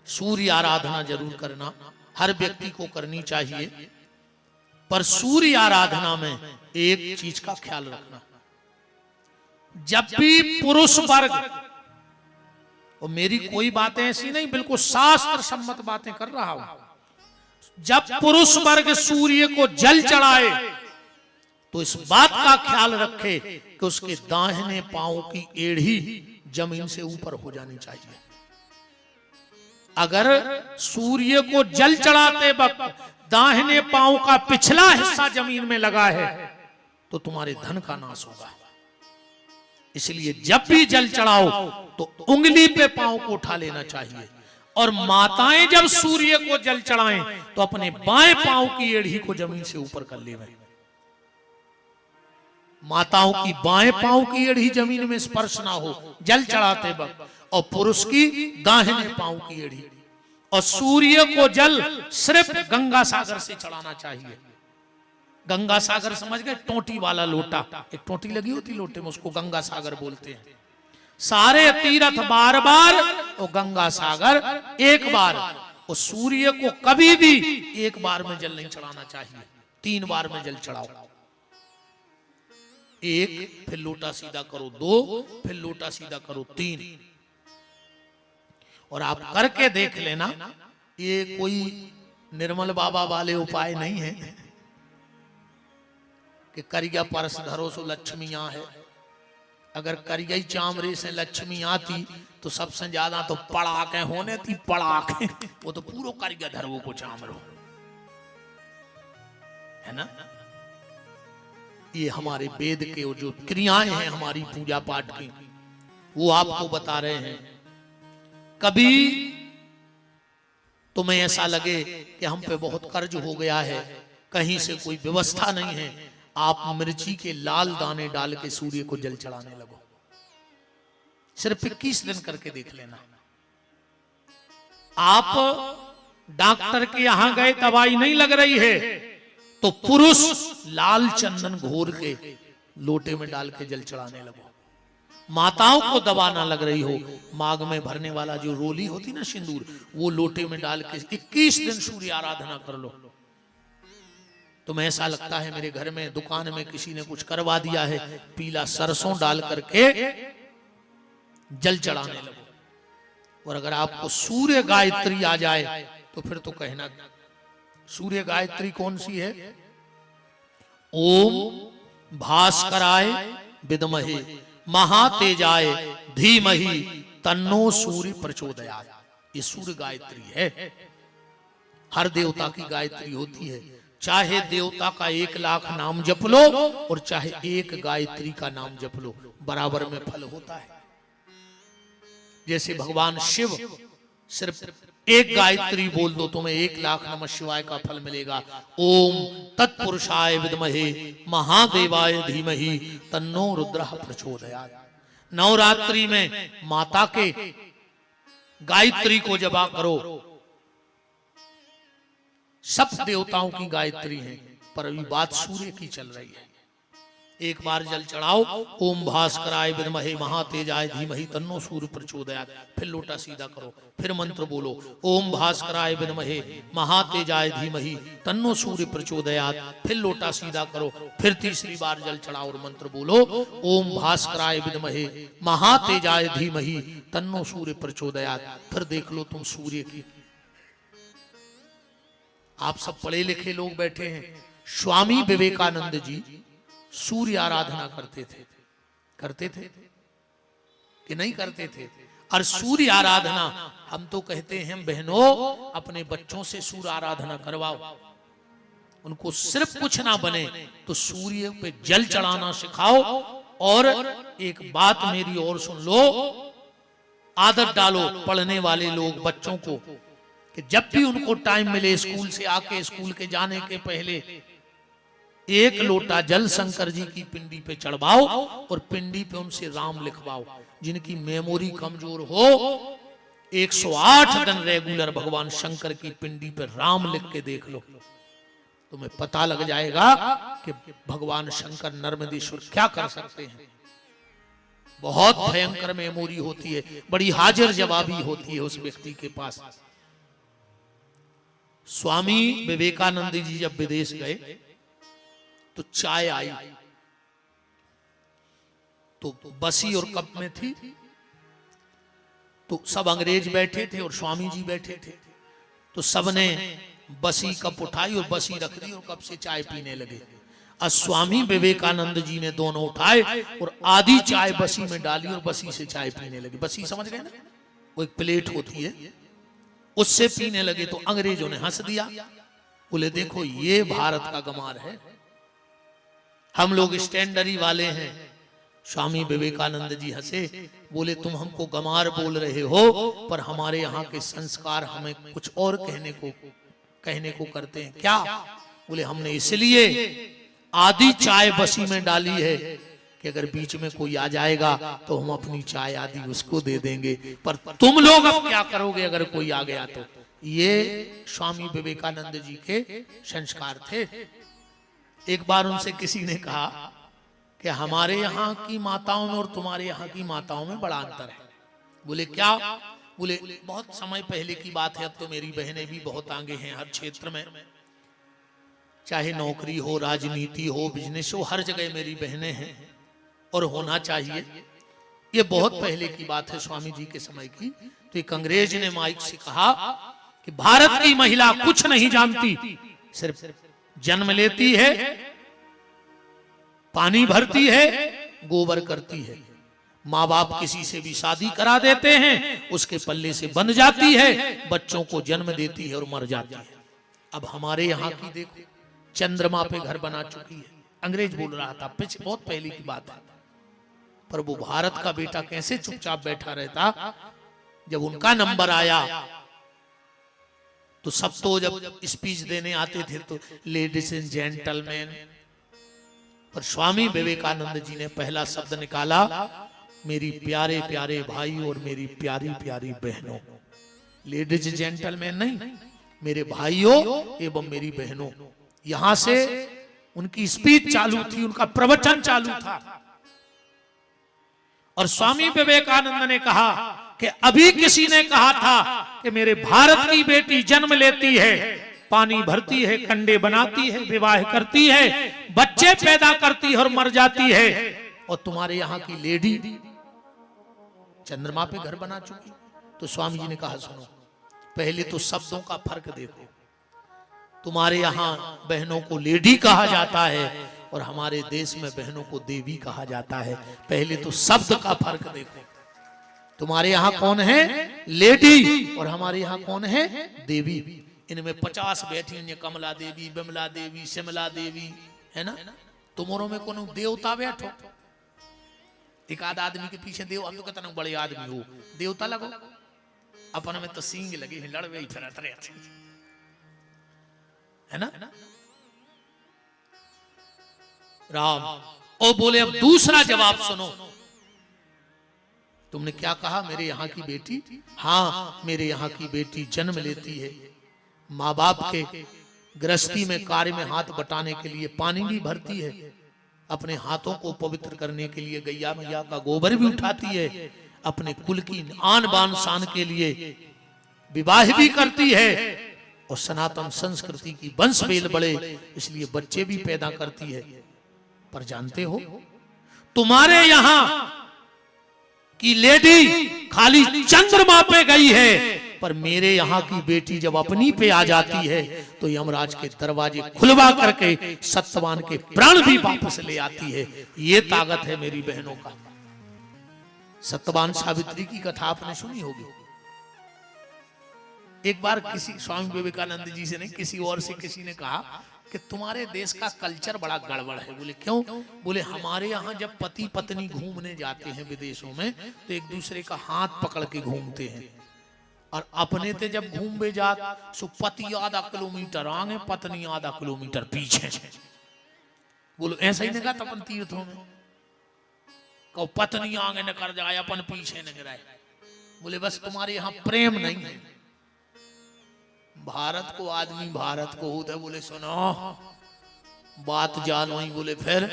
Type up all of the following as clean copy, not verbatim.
सूर्य आराधना जरूर करना, हर व्यक्ति को करनी चाहिए। पर सूर्य आराधना में एक चीज का ख्याल रखना, जब भी पुरुष वर्ग, और मेरी कोई बातें ऐसी नहीं, बिल्कुल शास्त्र सम्मत बातें कर रहा हूं, जब पुरुष वर्ग सूर्य को जल चढ़ाए तो इस बात का ख्याल रखे कि उसके दाहिने पांव की एड़ी जमीन से ऊपर हो जानी चाहिए। अगर सूर्य को जल चढ़ाते वक्त दाहिने पांव का पिछला हिस्सा जमीन में लगा है तो तुम्हारे धन का नाश होगा। इसलिए जब भी जल चढ़ाओ तो उंगली पे पांव को उठा लेना चाहिए। और माताएं जब सूर्य को जल चढ़ाएं तो अपने बाएं पांव की एड़ी को जमीन से ऊपर कर लेवें। माताओं की बाएं पांव की एड़ी जमीन में स्पर्श ना हो जल चढ़ाते वक्त, और पुरुष की दाहिने पांव की एड़ी। और सूर्य को जल सिर्फ गंगा सागर से चढ़ाना चाहिए। गंगा सागर समझ गए? टोटी वाला लोटा, एक टोटी लगी होती लोटे में, उसको गंगा सागर बोलते हैं। सारे तीर्थ बार बार और गंगा सागर एक बार। और सूर्य को कभी भी एक बार में जल नहीं चढ़ाना चाहिए, 3 बार में जल चढ़ाओ। 1, फिर लोटा सीधा करो 2, फिर लोटा सीधा करो 3। और आप करके देख लेना, ये कोई निर्मल बाबा वाले उपाय नहीं है कि करिया परस धरो सो लक्ष्मी यहाँ है। अगर करिया चामरे से लक्ष्मी आती तो सबसे ज्यादा तो पड़ाके होने थी, पड़ाके। वो तो पूरा करिया धरो को चामरो, है ना। ये हमारे वेद के जो क्रियाएं हैं हमारी पूजा पाठ की, वो आपको बता रहे हैं। कभी तुम्हें ऐसा लगे कि हम पे बहुत कर्ज हो गया है, कहीं से कोई व्यवस्था नहीं है, आप मिर्ची के लाल दाने डाल के सूर्य को जल चढ़ाने लगो। सिर्फ 21 दिन करके देख लेना। आप डॉक्टर के यहां गए, दवाई नहीं लग रही है, तो पुरुष लाल चंदन घोर के लोटे में डाल के जल चढ़ाने लगो। माताओं को दवा ना लग रही हो, माघ में भरने वाला जो रोली होती ना सिंदूर, वो लोटे में डाल के 21 दिन सूर्य आराधना कर लो। तुम्हें ऐसा लगता है मेरे घर में दुकान में किसी ने कुछ करवा दिया है, पीला सरसों डाल करके जल चढ़ाने लगो। और अगर आपको सूर्य गायत्री आ जाए तो फिर तो कहना। सूर्य गायत्री कौन सी है? ओम भास्कराय विद्महे महातेजाय धीमहि तन्नो सूर्य प्रचोदयात्। ये सूर्य गायत्री है। हर देवता की गायत्री होती है। चाहे देवता का 1 लाख नाम जप लो और चाहे एक गायत्री का नाम जप लो, बराबर में फल होता है। जैसे भगवान शिव सिर्फ एक गायत्री बोल दो, तुम्हें 1 लाख नमः शिवाय का फल मिलेगा। ओम तत्पुरुषाय विद्महे महादेवाय धीमहि तन्नो रुद्रः प्रचोदयात्। नवरात्रि में माता के गायत्री को जपा करो। सब देवताओं की गायत्री है, पर अभी बात सूर्य की चल रही है। एक बार जल चढ़ाओ, ओम भास्कराय विद्महे महातेजाय धीमहि तन्नो सूर्य प्रचोदयात्। फिर लोटा सीधा करो, फिर मंत्र बोलो, ओम भास्कराय विद्महे महातेजाय धीमहि तन्नो सूर्य प्रचोदयात्। फिर लोटा सीधा करो, फिर तीसरी बार जल चढ़ाओ और मंत्र बोलो, ओम भास्कराय विद्महे महातेजाय धीमहि तन्नो सूर्य प्रचोदयात्। फिर देख लो तुम सूर्य की। आप सब पढ़े लिखे लोग बैठे हैं। स्वामी विवेकानंद जी सूर्य आराधना करते थे कि नहीं करते थे? और सूर्य आराधना हम तो कहते हैं बहनों, अपने बच्चों से सूर्य आराधना करवाओ। उनको सिर्फ कुछ ना बने तो सूर्य पे जल चढ़ाना सिखाओ। और एक बात मेरी और सुन लो, आदत डालो पढ़ने वाले लोग बच्चों को कि जब भी उनको टाइम मिले, स्कूल से आके स्कूल के जाने के पहले 1 लोटा जल शंकर जी की पिंडी पे चढ़वाओ और पिंडी पे उनसे राम लिखवाओ। जिनकी मेमोरी कमजोर हो, 108 दिन रेगुलर भगवान शंकर की पिंडी पे राम लिख के देख लो, तुम्हें पता लग जाएगा कि भगवान शंकर नर्मदेश्वर क्या कर सकते हैं। बहुत भयंकर मेमोरी होती है, बड़ी हाजिर जवाबी होती है उस व्यक्ति के पास। स्वामी विवेकानंद जी जब विदेश गए तो चाय आई, तो बसी और कप में थी, तो सब अंग्रेज बैठे थे और स्वामी जी बैठे थे, तो सबने बसी कप उठाई और बसी रख दी और कप से चाय पीने लगे। और स्वामी विवेकानंद जी ने दोनों उठाए और आधी चाय बसी में डाली और बसी से चाय पीने लगे। बसी समझ गए ना, वो एक प्लेट होती है, उससे पीने लगे। तो अंग्रेजों ने हंस दिया, बोले देखो ये भारत का गमार है, हम लोग स्टैंडर्डी वाले हैं। स्वामी विवेकानंद जी हंसे, बोले तुम हमको गमार बोल रहे हो, पर हमारे यहाँ के संस्कार हमें कुछ और कहने को करते हैं। क्या? बोले हमने इसलिए आधी चाय बसी में डाली है कि अगर बीच में कोई आ जाएगा तो हम अपनी चाय आधी उसको दे देंगे, पर तुम लोग अब क्या करोगे अगर कोई आ गया तो। ये स्वामी विवेकानंद जी के संस्कार थे। एक बार उनसे किसी ने कहा कि हमारे यहाँ की माताओं में और तुम्हारे यहाँ की माताओं में बड़ा अंतर है। बोले क्या? बोले बहुत समय पहले की बात है, अब तो मेरी बहनें भी बहुत आगे हैं हर क्षेत्र में, चाहे नौकरी हो, राजनीति हो, बिजनेस हो, हर जगह मेरी बहनें हैं और होना चाहिए। ये बहुत पहले की बात है, स्वामी जी के समय की। तो एक अंग्रेज ने माइक से कहा कि भारत की महिला कुछ नहीं जानती, सिर्फ जन्म लेती है, पानी भरती है, गोबर करती है, माँ बाप किसी से भी शादी करा देते हैं, उसके पल्ले से बंध जाती है, बच्चों को जन्म देती है और मर जाती है। अब हमारे यहाँ की देखो, चंद्रमा पे घर बना चुकी है। अंग्रेज बोल रहा था, पिछले बहुत पहले की बात है, पर वो भारत का बेटा कैसे चुपचाप बैठा रहता। जब उनका नंबर आया तो सब तो जब स्पीच देने आते थे तो लेडीज एंड जेंटलमैन, पर स्वामी विवेकानंद जी ने पहला शब्द निकाला, मेरी प्यारे प्यारे भाई और मेरी प्यारी प्यारी बहनों। लेडीज जेंटलमैन नहीं, मेरे भाइयों एवं मेरी बहनों। यहां से उनकी स्पीच चालू थी, उनका प्रवचन चालू था। और स्वामी विवेकानंद ने कहा कि अभी किसी ने कहा था कि मेरे भारत की बेटी जन्म लेती है, पानी भरती है, कंडे बनाती है, विवाह करती है, बच्चे पैदा करती है और मर जाती है, और तुम्हारे यहाँ की लेडी चंद्रमा पे घर बना चुकी। तो स्वामी जी ने कहा सुनो, पहले तो शब्दों का फर्क देखो। तुम्हारे यहाँ बहनों को लेडी कहा जाता है और हमारे देश में बहनों को देवी कहा जाता है। पहले तो शब्द का फर्क देखो। तुम्हारे यहाँ कौन है? लेडी, और हमारे यहाँ कौन है? देवी। इनमें 50 बैठी हैं, कमला देवी, बिमला देवी, शिमला देवी, है ना। तुम्हारों में कौन देवता बैठो? एक आध आदमी के पीछे देव, हम तो कहते बड़े आदमी हो, देवता लगो। अपन में तो सींग लगे हैं, लड़वे ही फिरत रहते, है ना। राम ओ बोले, अब दूसरा जवाब सुनो। तुमने क्या कहा? मेरे यहाँ की बेटी? हाँ, मेरे यहाँ की बेटी जन्म लेती है, माँ बाप के गृहस्थी में कार्य में हाथ बटाने के लिए पानी भी भरती है, अपने हाथों को पवित्र करने के लिए गैया मैया का गोबर भी उठाती है, अपने कुल की आन बान शान के लिए विवाह भी करती है, और सनातन संस्कृति की वंश बेल बढ़े इसलिए बच्चे भी पैदा करती है। पर जानते हो, तुम्हारे यहाँ की लेडी खाली चंद्रमा पे गई है, पर मेरे यहाँ की बेटी जब अपनी पे आ जाती है तो यमराज के दरवाजे खुलवा करके सत्यवान के प्राण भी वापस ले आती है। ये ताकत है मेरी बहनों का। सत्यवान सावित्री की कथा आपने सुनी होगी। एक बार किसी स्वामी विवेकानंद जी से नहीं, किसी और से किसी ने कहा कि तुम्हारे देश का कल्चर बड़ा गड़बड़ है। बोले क्यों? बोले हमारे यहाँ जब पति पत्नी घूमने जाते हैं विदेशों में तो एक दूसरे का हाथ पकड़ के घूमते हैं, और अपने ते जब घूम जात सो पति आधा किलोमीटर आगे, पत्नी आधा किलोमीटर पीछे। बोलो ऐसा ही नहीं अपन तीर्थों में कहो पत्नी आगे न कर जाए, अपन पीछे न गिराए। बोले बस तुम्हारे यहाँ प्रेम नहीं है। भारत को आदमी भारत को होता है। बोले सुनो बात जानो ही। बोले फिर?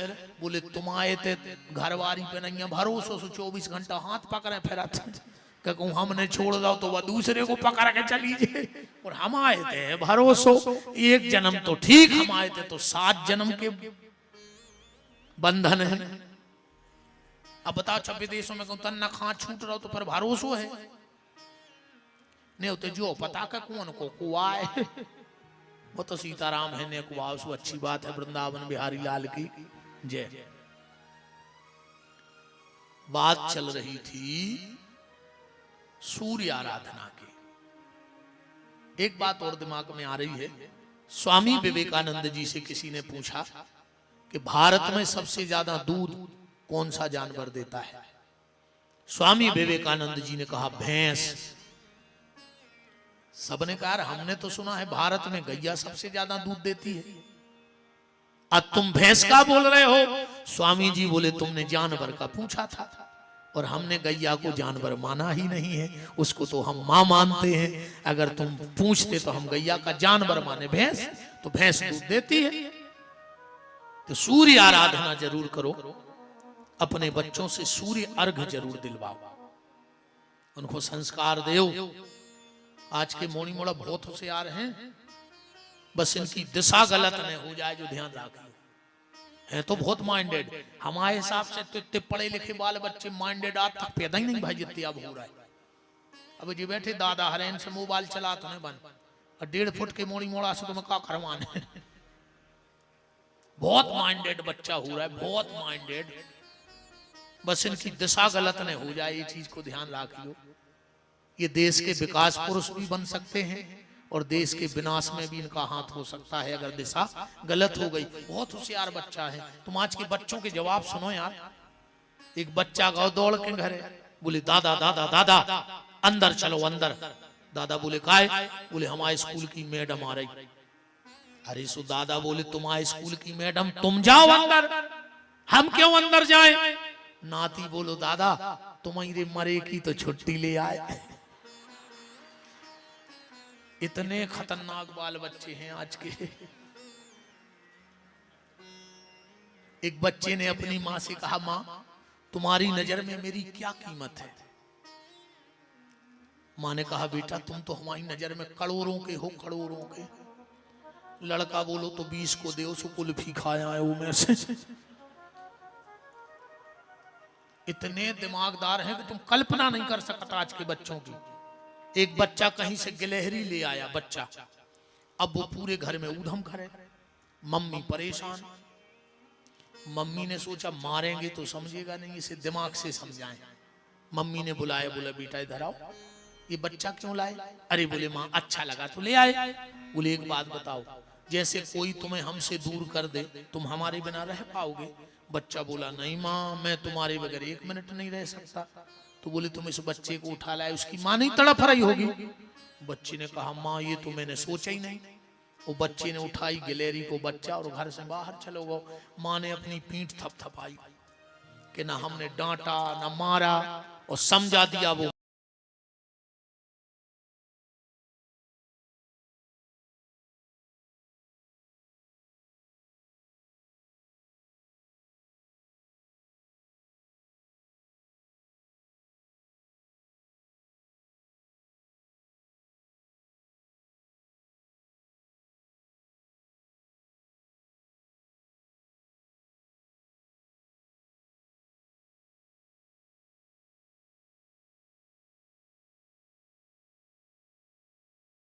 बोले तुम आए थे घरवारी पे नहीं है भरोसा, 24 घंटा हाथ पकड़े फिर कि कहूँ हमने छोड़ दो तो वह दूसरे को पकड़ के चली जाए। और हम आए थे भरोसो एक जन्म तो ठीक, हम आए थे तो 7 जन्म के बंधन है। अब बताओ 26 देशों में तन्ना खां छूट रहा हो तो फिर भरोसो है नहीं होते जो पता का कौन को कुआ है। वो तो सीताराम है ने कुआ, उसको अच्छी बात है। वृंदावन बिहारी लाल की जय। बात चल रही थी सूर्य आराधना की। एक बात और दिमाग में आ रही है, स्वामी विवेकानंद जी से किसी ने पूछा कि भारत में सबसे ज्यादा दूध कौन सा जानवर देता है? स्वामी विवेकानंद जी ने कहा भैंस। सबने कहा हमने तो सुना है भारत में गैया सबसे ज्यादा दूध देती है, अब तुम भैंस का बोल रहे हो? स्वामी जी बोले तुमने जानवर का पूछा था और हमने गैया को जानवर माना ही नहीं है, उसको तो हम मां मानते हैं। अगर तुम पूछते तो हम गैया का जानवर माने भैंस, तो भैंस दूध देती है। तो सूर्य आराधना जरूर करो, अपने बच्चों से सूर्य अर्घ जरूर दिलवाओ, उनको संस्कार दो। आज के मोड़ी मोड़ा बहुत होशियार हैं, बस इनकी दिशा गलत नहीं हो जाए जो ध्यान रखिए। है तो बहुत माइंडेड, हमारे हिसाब से तो इतने पढ़े लिखे बाल बच्चे माइंडेड आज तक पैदा ही नहीं भाई जितने अब हो रहा है। अब जी बैठे दादा हरेन से मोबाइल चला तो नहीं बन, और 1.5 फुट के मोड़ी मोड़ा से तुम्हें क्या करवाने। बहुत माइंडेड बच्चा हो रहा है, बहुत माइंडेड। बस इनकी दिशा गलत नहीं हो जाए, ये चीज को ध्यान रखियो। ये देश के विकास पुरुष भी बन सकते हैं और देश के विनाश में भी इनका हाथ हो सकता है अगर दिशा गलत हो गई। बहुत होशियार बच्चा है। तुम आज के बच्चों के जवाब सुनो यार। एक बच्चा गाँव दौड़ के घर बोले दादा दादा दादा अंदर चलो अंदर। दादा बोले काय? बोले हमारे स्कूल की मैडम आ रही। अरे सो दादा बोले तुम्हारे स्कूल की मैडम, तुम जाओ अंदर, हम क्यों अंदर जाएं? नाती बोलो दादा तुम्हारे मरे की तो छुट्टी ले आए। इतने खतरनाक बाल बच्चे हैं आज के। एक बच्चे ने अपनी माँ से कहा माँ तुम्हारी नजर में मेरी क्या कीमत है? माँ ने कहा बेटा तुम तो हमारी नजर में करोड़ों के हो, करोड़ों के। लड़का बोलो तो 20 को दे, उसको कुल्फी खाया है वो में से। इतने दिमागदार हैं कि तुम कल्पना नहीं कर सकता आज के बच्चों की। एक बच्चा कहीं से गिलहरी ले आया बच्चा, अब वो पूरे घर में ऊधम करे, मम्मी परेशान। मम्मी ने सोचा मारेंगे तो समझेगा नहीं, इसे दिमाग से समझाएं। मम्मी ने बुलाया, बोला बेटा इधर आओ, ये बच्चा क्यों लाए? अरे बोले माँ अच्छा लगा तो ले आए। बोले एक बात बताओ, जैसे कोई तुम्हें हमसे दूर कर दे तुम हमारे बिना रह पाओगे? बच्चा बोला नहीं माँ मैं तुम्हारे बगैर 1 मिनट नहीं रह सकता। तो बोले तुम इस बच्चे को उठा लाए, उसकी माँ नहीं तड़प रही होगी? बच्चे ने कहा माँ ये तो मैंने सोचा ही नहीं। वो बच्चे ने उठाई गिलहरी को बच्चा और घर से बाहर चलो गो। माँ ने अपनी पीठ थपथपाई कि ना हमने डांटा ना मारा और समझा दिया वो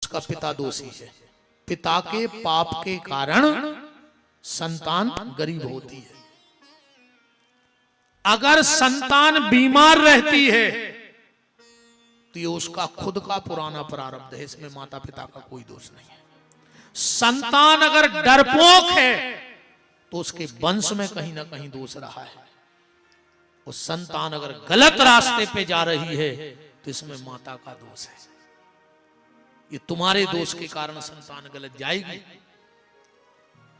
उसका पिता दोषी है। पिता के पाप के कारण संतान गरीब होती है। अगर संतान बीमार रहती है तो ये उसका खुद का पुराना प्रारब्ध है, इसमें माता पिता का कोई दोष नहीं है। संतान अगर डरपोक है तो उसके वंश में कहीं ना कहीं दोष रहा है। और संतान अगर गलत रास्ते पे जा रही है तो इसमें माता का दोष है। ये तुम्हारे दोष के कारण संतान गलत जाएगी,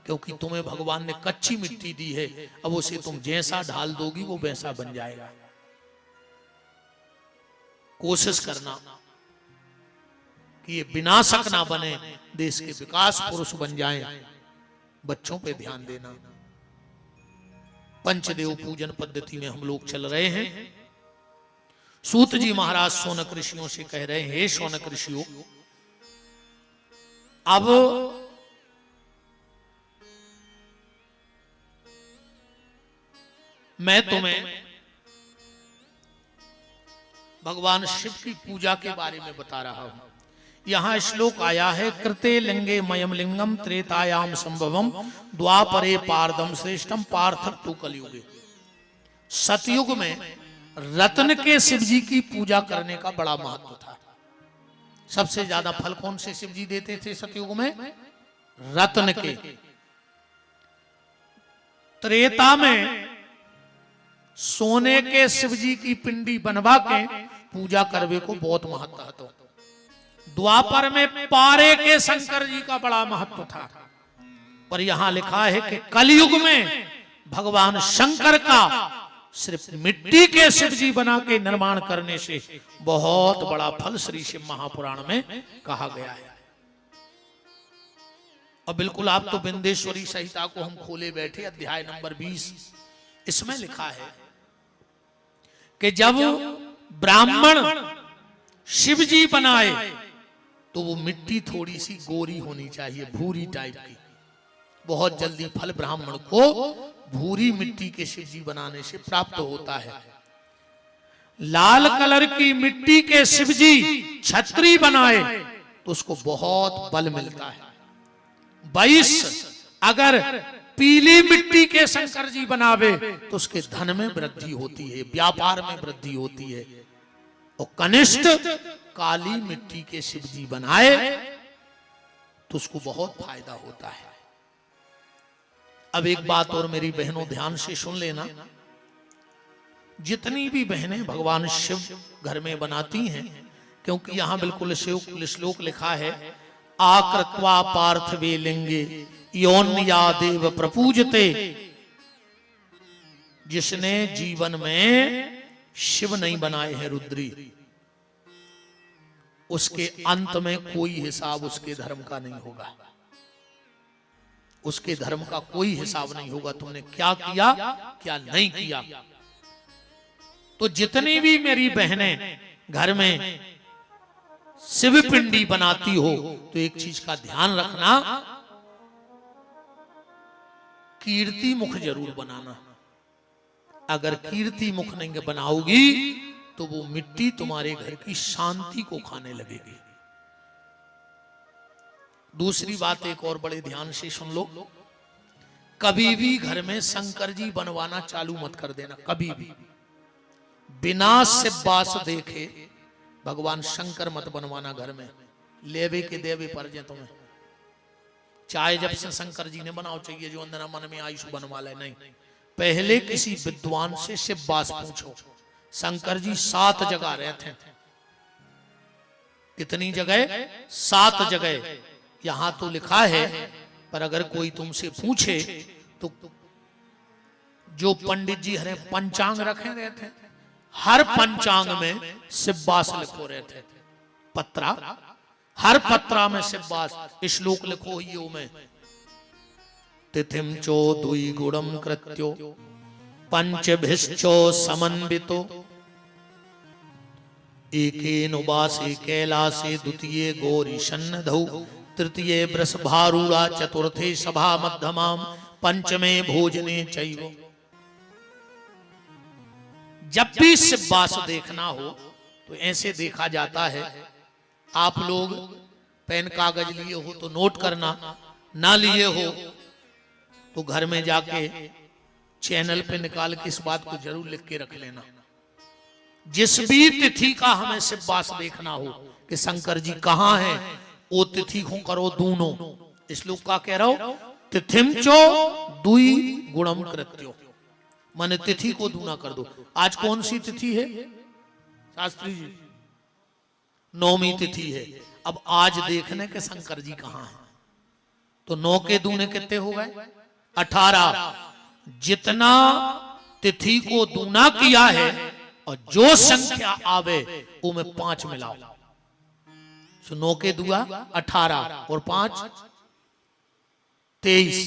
क्योंकि तुम्हें भगवान ने कच्ची मिट्टी दी है, अब उसे तुम जैसा ढाल दोगी वो वैसा बन जाएगा। कोशिश करना कि ये विनाशक ना बने, देश के विकास पुरुष बन जाएं। बच्चों पे ध्यान देना। पंचदेव पूजन पद्धति में हम लोग चल रहे हैं। सूत जी महाराज शौनक ऋषियों से कह रहे हैं, हे शौनक ऋषियों, अब मैं तुम्हें भगवान शिव की पूजा के बारे में बता रहा हूं। यहां श्लोक आया है, कृते लिंगे मयम लिंगम त्रेतायाम संभवम द्वापरे पारदम श्रेष्ठम पार्थक तु कलयुगे। सतयुग में रत्न के शिव जी की पूजा करने का बड़ा महत्व था। सबसे ज्यादा फल कौन से शिव जी देते थे सतयुग में? रत्न के। त्रेता में सोने के शिव जी की पिंडी बनवा के पूजा करवे को बहुत महत्व था। द्वापर में पारे के शंकर जी का बड़ा महत्व था। पर यहां लिखा है कि कलयुग में भगवान शंकर का सिर्फ मिट्टी के शिव जी बना के निर्माण करने से बहुत बड़ा फल श्री शिव महापुराण में कहा गया है। और बिल्कुल आप तो बिंदेश्वरी संहिता को हम खोले बैठे, अध्याय नंबर 20, इसमें लिखा है कि जब ब्राह्मण शिव जी बनाए तो वो मिट्टी थोड़ी सी गोरी होनी चाहिए, भूरी टाइप की। बहुत जल्दी फल ब्राह्मण को भूरी मिट्टी के शिव जी बनाने से प्राप्त होता है। लाल कलर की मिट्टी के शिव जी छत्री बनाए तो उसको बहुत बल मिलता है। 22 अगर पीली मिट्टी के शंकर जी बनावे तो उसके धन में वृद्धि होती है, व्यापार में वृद्धि होती है। और कनिष्ठ काली मिट्टी के शिव जी बनाए तो उसको बहुत फायदा होता है। अब एक बात और मेरी बहनों ध्यान से सुन लेना, जितनी भी बहनें भगवान शिव घर में बनाती हैं, क्योंकि यहां बिल्कुल श्लोक लिखा है, आकृत्वा पार्थिवे लिंगे योन्या देव प्रपूजते। जिसने जीवन में शिव नहीं बनाए हैं रुद्री, उसके अंत में कोई हिसाब उसके धर्म का नहीं होगा। उसके धर्म का कोई हिसाब नहीं होगा, तुमने क्या किया क्या नहीं किया। तो जितनी भी मेरी बहनें घर में शिव पिंडी बनाती हो तो एक चीज का ध्यान रखना, कीर्ति मुख जरूर बनाना। अगर कीर्ति मुख नहीं बनाओगी तो वो मिट्टी तुम्हारे घर की शांति को खाने लगेगी। दूसरी बात एक और बड़े ध्यान से सुन लो, कभी भी घर में शंकर जी बनवाना चालू मत कर देना। कभी भी बिना शिववास देखे भगवान शंकर मत बनवाना घर में। लेवे के देवे पर जे तुम्हें चाहे जब से शंकर जी ने बनाओ, चाहिए जो अंदर मन में आयुष बनवा ले। नहीं, पहले किसी विद्वान से शिववास पूछो। शंकर जी 7 जगह रहते थे। कितनी जगह? 7 जगह। यहां तो लिखा है, पर अगर कोई तुमसे पूछे तो जो पंडित जी हरे पंचांग रखे रहते, हर पंचांग में शिववास लिखो रहते। पत्रा, हर पत्रा में शिववास। श्लोक लिखो यो में, तिथिम चो दुई गुणम कृत्यो पंचभिश्चो समन्वितो एकेन उवासे कैलासे द्वितीये गौरी सन्निधौ तृतीये वृषभारूढ़ा चतुर्थे सभा मध्यमाम पंचमे भोजने चैव। जब भी शिववास देखना हो तो ऐसे देखा जाता है। आप लोग पेन कागज लिए हो तो नोट करना, ना लिए हो तो घर में जाके चैनल पे निकाल के इस बात को जरूर लिख के रख लेना। जिस भी तिथि का हमें शिववास देखना हो कि शंकर जी कहाँ हैं, वो तिथि को करो दूनो। इस लोग का कह रहा हो, तिथिम चो दुई गुणम कृत्यो, माने तिथि को दूना कर दो। आज कौन सी तिथि है शास्त्री जी? नौमी तिथि है। अब आज देखने के शंकर जी कहाँ हैं, तो 9 के दूने कितने हो गए? 18। जितना तिथि को दूना किया है और जो संख्या आवे वो में 5 मिलाओ। 9 के दुआ 18 और 5 23,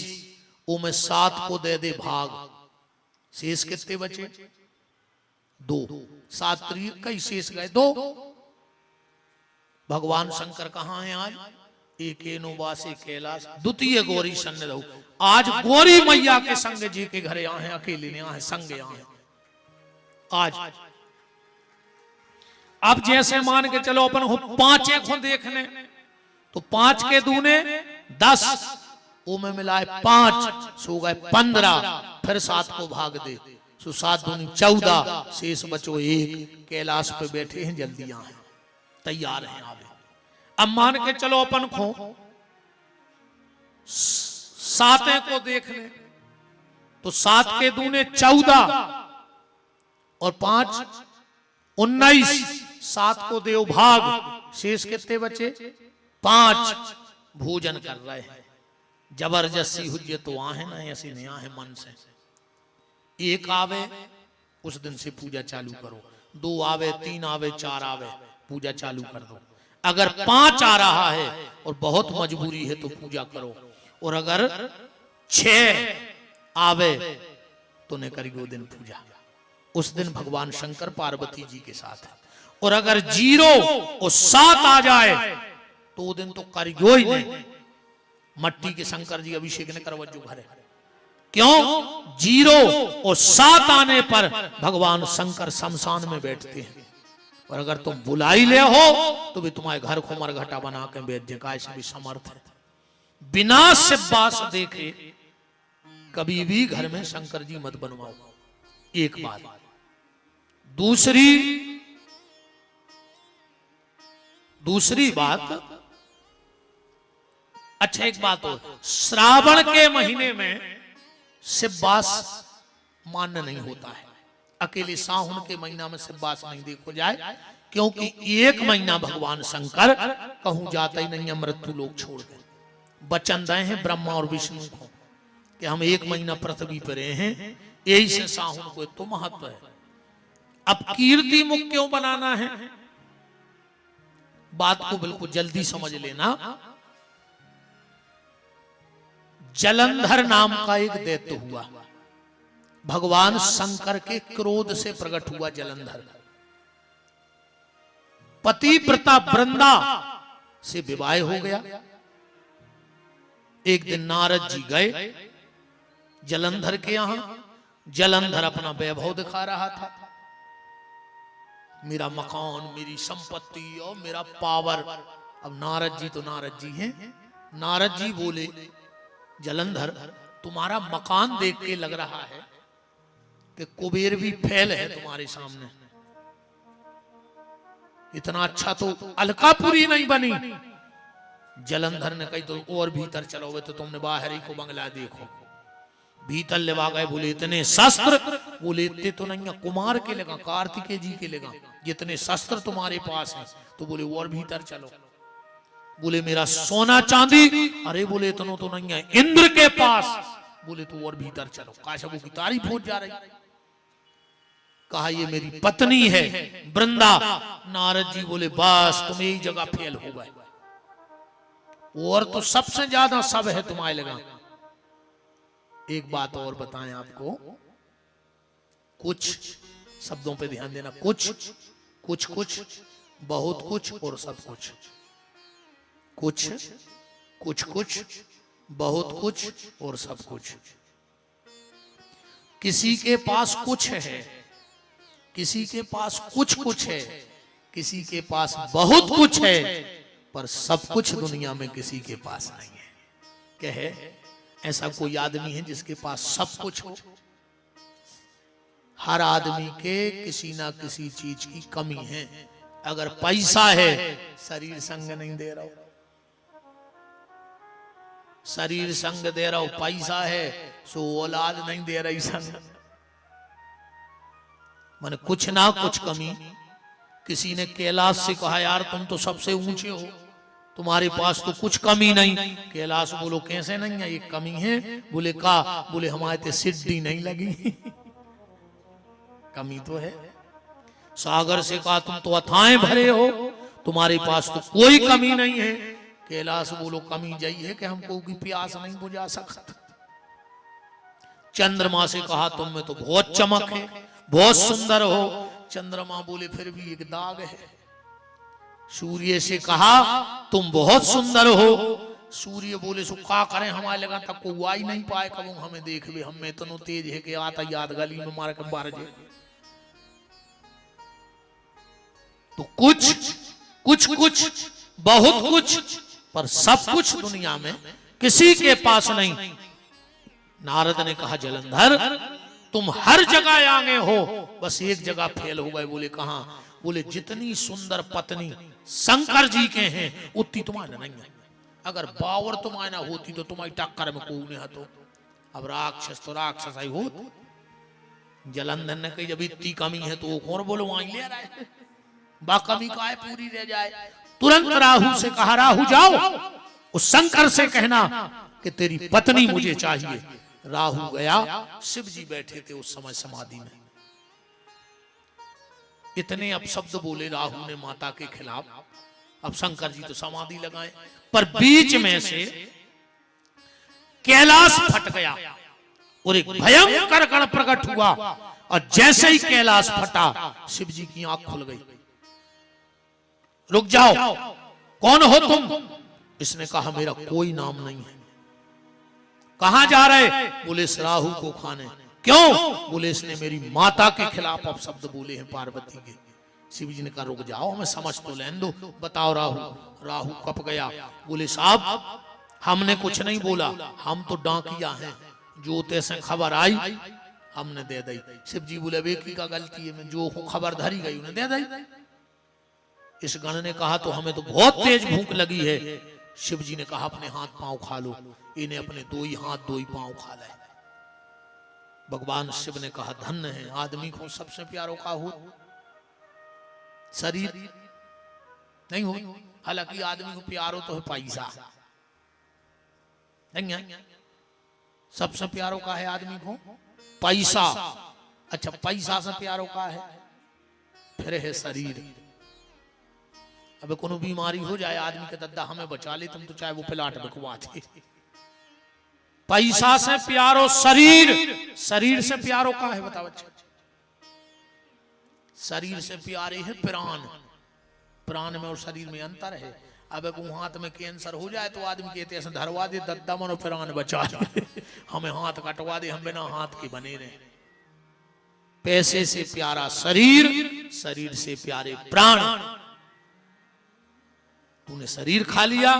वो में 7 को दे दे भाग, शेष कितने बचे? दो, 7 त्रिक कई शेष गए 2। भगवान शंकर कहाँ हैं आज? एक वासे कैलाश द्वितीय गौरी सन्निधौ। आज गौरी मैया के संग जी के घरे आए हैं, अकेले नहीं आए, संग आए हैं आज। अब जैसे मान के चलो अपन 5 को देखने, तो 5 के दूने 10, वो में मिलाए 5, सो गए 15, फिर 7 को भाग दे, सो 7 दूनी 14, शेष बचो 1। कैलाश पे बैठे हैं, जल्दी आए, तैयार हैं आवे। अब मान के चलो अपन को 7 को देखने, तो 7 के दूने 14 और 5 19, 7 को देव भाग, शेष कितने बचे? 5। भोजन कर रहे हैं, जबरदस्ती हुज्जे तो आहे ना, ऐसे नहीं आहे मन से। 1 आवे उस दिन से पूजा चालू करो, 2 आवे, 3 आवे, 4 आवे, पूजा चालू कर दो। अगर 5 आ रहा है और बहुत मजबूरी है तो पूजा करो, और अगर 6 आवे तो न करियो दिन पूजा। उस दिन भगवान शंकर पार्वती जी के साथ है। और अगर 0 और 7 आ जाए तो दिन तो करियो ही नहीं। मट्टी के शंकर जी अभिषेक ने करवज्जो भरे। क्यों? 0 और 7 आने पर भगवान शंकर शमशान में बैठते हैं। और अगर तुम बुलाई ले हो तो भी तुम्हारे घर को मरघटा बना के बैठ जगाए से भी समर्थ है। बिना सिब्बास देखे कभी भी घर में शंकर जी मत बनवाओ। एक बात। दूसरी बात, अच्छा एक बात और, श्रावण के महीने में सिब्बास मान्य नहीं होता है। अकेले सावन के महीना में सिब्बास नहीं देखो जाए, क्योंकि 1 महीना भगवान शंकर कहूं जाता ही नहीं है, मृत्यु लोग छोड़ गए। वचन दे हैं ब्रह्मा और विष्णु को कि हम 1 महीना पृथ्वी पर रहे हैं, यही से सावन को तो महत्व है। अब कीर्ति मुख क्यों बनाना है? बात को बिल्कुल जल्दी समझ लेना। जलंधर नाम का एक दैत्य हुआ, भगवान शंकर के क्रोध से प्रकट हुआ जलंधर। पतिव्रता वृंदा से विवाह हो गया। एक दिन नारद जी गए जलंधर के यहां। जलंधर अपना वैभव दिखा रहा था, मेरा मकान, मेरी संपत्ति और मेरा पावर। अब नारद जी तो नारद जी हैं। नारद जी बोले, जलंधर तुम्हारा मकान देख के लग रहा है कि कुबेर भी फैल है तुम्हारे सामने। इतना अच्छा तो अलकापुरी नहीं बनी। जलंधर ने कही तो और भीतर चलोगे तो तुमने बाहर ही को बंगला देखो। भीतर लेवा गए, बोले इतने शस्त्र, बोले इतने तो नहीं है, कुमार के लगा, कार्तिकेय जी के लगा, जितने शस्त्र तुम्हारे पास हैं। तो बोले और भीतर चलो। बोले मेरा सोना चांदी, अरे बोले इतना तो नहीं है, इंद्र के पास। बोले तो और भीतर चलो। काशबू की तारीफ हो जा रही। कहा ये मेरी पत्नी है वृंदा। नारद जी बोले बस तुम यही जगह फेल हो गए, और तो सबसे ज्यादा सब है तुम्हारे लगा। एक बात और बताएं आपको, कुछ शब्दों पे ध्यान देना। कुछ कुछ कुछ, बहुत कुछ और सब कुछ। कुछ कुछ कुछ, बहुत कुछ और सब कुछ। किसी के पास कुछ है, किसी के पास कुछ कुछ है, किसी के पास बहुत कुछ है, पर सब कुछ दुनिया में किसी के पास नहीं है। कहे ऐसा कोई आदमी है जिसके पास सब कुछ हो? हर आदमी के किसी ना किसी चीज की कमी है। अगर पैसा है, शरीर संग नहीं दे रहा हो, शरीर संग दे रहा हो, पैसा है सो औलाद नहीं दे रही संग। मैंने कुछ ना कुछ कमी। किसी ने कैलाश से कहा यार तुम तो सबसे ऊंचे हो, तुम्हारे पास तो कुछ कमी नहीं। कैलाश बोलो कैसे नहीं है, ये कमी है। बोले का? बोले हमारे ते सिद्धि नहीं लगी। कमी तो है। सागर से कहा तुम तो अथाएं भरे हो, तुम्हारे पास तो कोई कमी नहीं है। कैलाश बोलो कमी यही है कि हमको की प्यास नहीं बुझा सकता। चंद्रमा से कहा तुम में तो बहुत चमक है, बहुत सुंदर हो, चंद्रमा बोले फिर भी एक दाग है। सूर्य से कहा तुम बहुत सुंदर हो। सूर्य बोले सो का करें, हमारे लगा तक को आ ही नहीं पाए कब हमें देखबे, हम में तो तेज है कि आता याद गली में मार के बार जे। तो कुछ बहुत कुछ, पर सब कुछ दुनिया में किसी के पास नहीं। नारद ने कहा जलंधर तुम हर जगह आगे हो, बस एक जगह फेल हो गए। बोले कहां? बोले जितनी सुंदर पत्नी शंकर जी के हैं उतनी तुम्हारे नहीं है। अगर बावर तुम्हारे ना होती तो तुम्हारी टक्कर में कोई नहीं तो। अब राक्षस तो राक्षस ही हो। जलंधर ने कही जब इतनी कमी है तो वो कौन बोलो वहां ले रहा है, बा कमी का है पूरी रह जाए। तुरंत राहु से कहा राहु जाओ उस शंकर से कहना कि तेरी पत्नी मुझे चाहिए। राहु गया, शिव जी बैठे थे उस समय समाधि में। इतने अपशब्द बोले राहु ने माता के खिलाफ। अब शंकर जी तो समाधि लगाए, पर बीच में से कैलाश फट गया और एक भयंकर गण प्रकट हुआ। और जैसे ही कैलाश फटा शिव जी की आंख खुल गई। रुक जाओ, कौन हो तुम? इसने कहा मेरा कोई नाम नहीं है। कहां जा रहे? बोले इस राहु को खाने। क्यों? बोले इसने मेरी माता के खिलाफ अपशब्द बोले हैं पार्वती के। शिव जी ने कहा रुक जाओ, हमें समझ तो लेने दो, बताओ राहु। राहु कप गया, बोले साहब हमने कुछ नहीं बोला, हम तो डाकिया हैं, जो तैसे खबर आई हमने दे दी। शिव जी बोले बेकी का गलती है, मैं जो खबर धरी गई उन्हें दे दी। इस गण ने कहा तो हमें तो बहुत तेज भूख लगी है। शिव जी ने कहा अपने हाथ पांव खा लो। इन्हें अपने दो ही हाथ दो ही पांव खा ले। भगवान शिव ने कहा धन्य है आदमी को सबसे प्यारों का हो शरीर नहीं हो। हालांकि आदमी को प्यारो तो है पैसा, नहीं है सबसे प्यारों का है आदमी को पैसा। अच्छा पैसा से प्यारों का है, फिर है शरीर। अब कोनो बीमारी हो जाए आदमी के दद्दा हमें बचा ले, तुम तो चाहे वो प्लाट बकवा थे। पैसा से प्यारो शरीर, शरीर से प्यारो का है बताओ। अच्छा शरीर से प्यारे है प्राण, प्राण में और शरीर में अंतर है। अब एक हाथ में कैंसर हो जाए तो आदमी कहते हैं धरवा दे दद्दा मनो प्राण बचा ले, हमें हाथ कटवा दे, हम बिना हाथ के बने रहे। पैसे से प्यारा शरीर, शरीर से प्यारे प्राण। तूने शरीर खा लिया,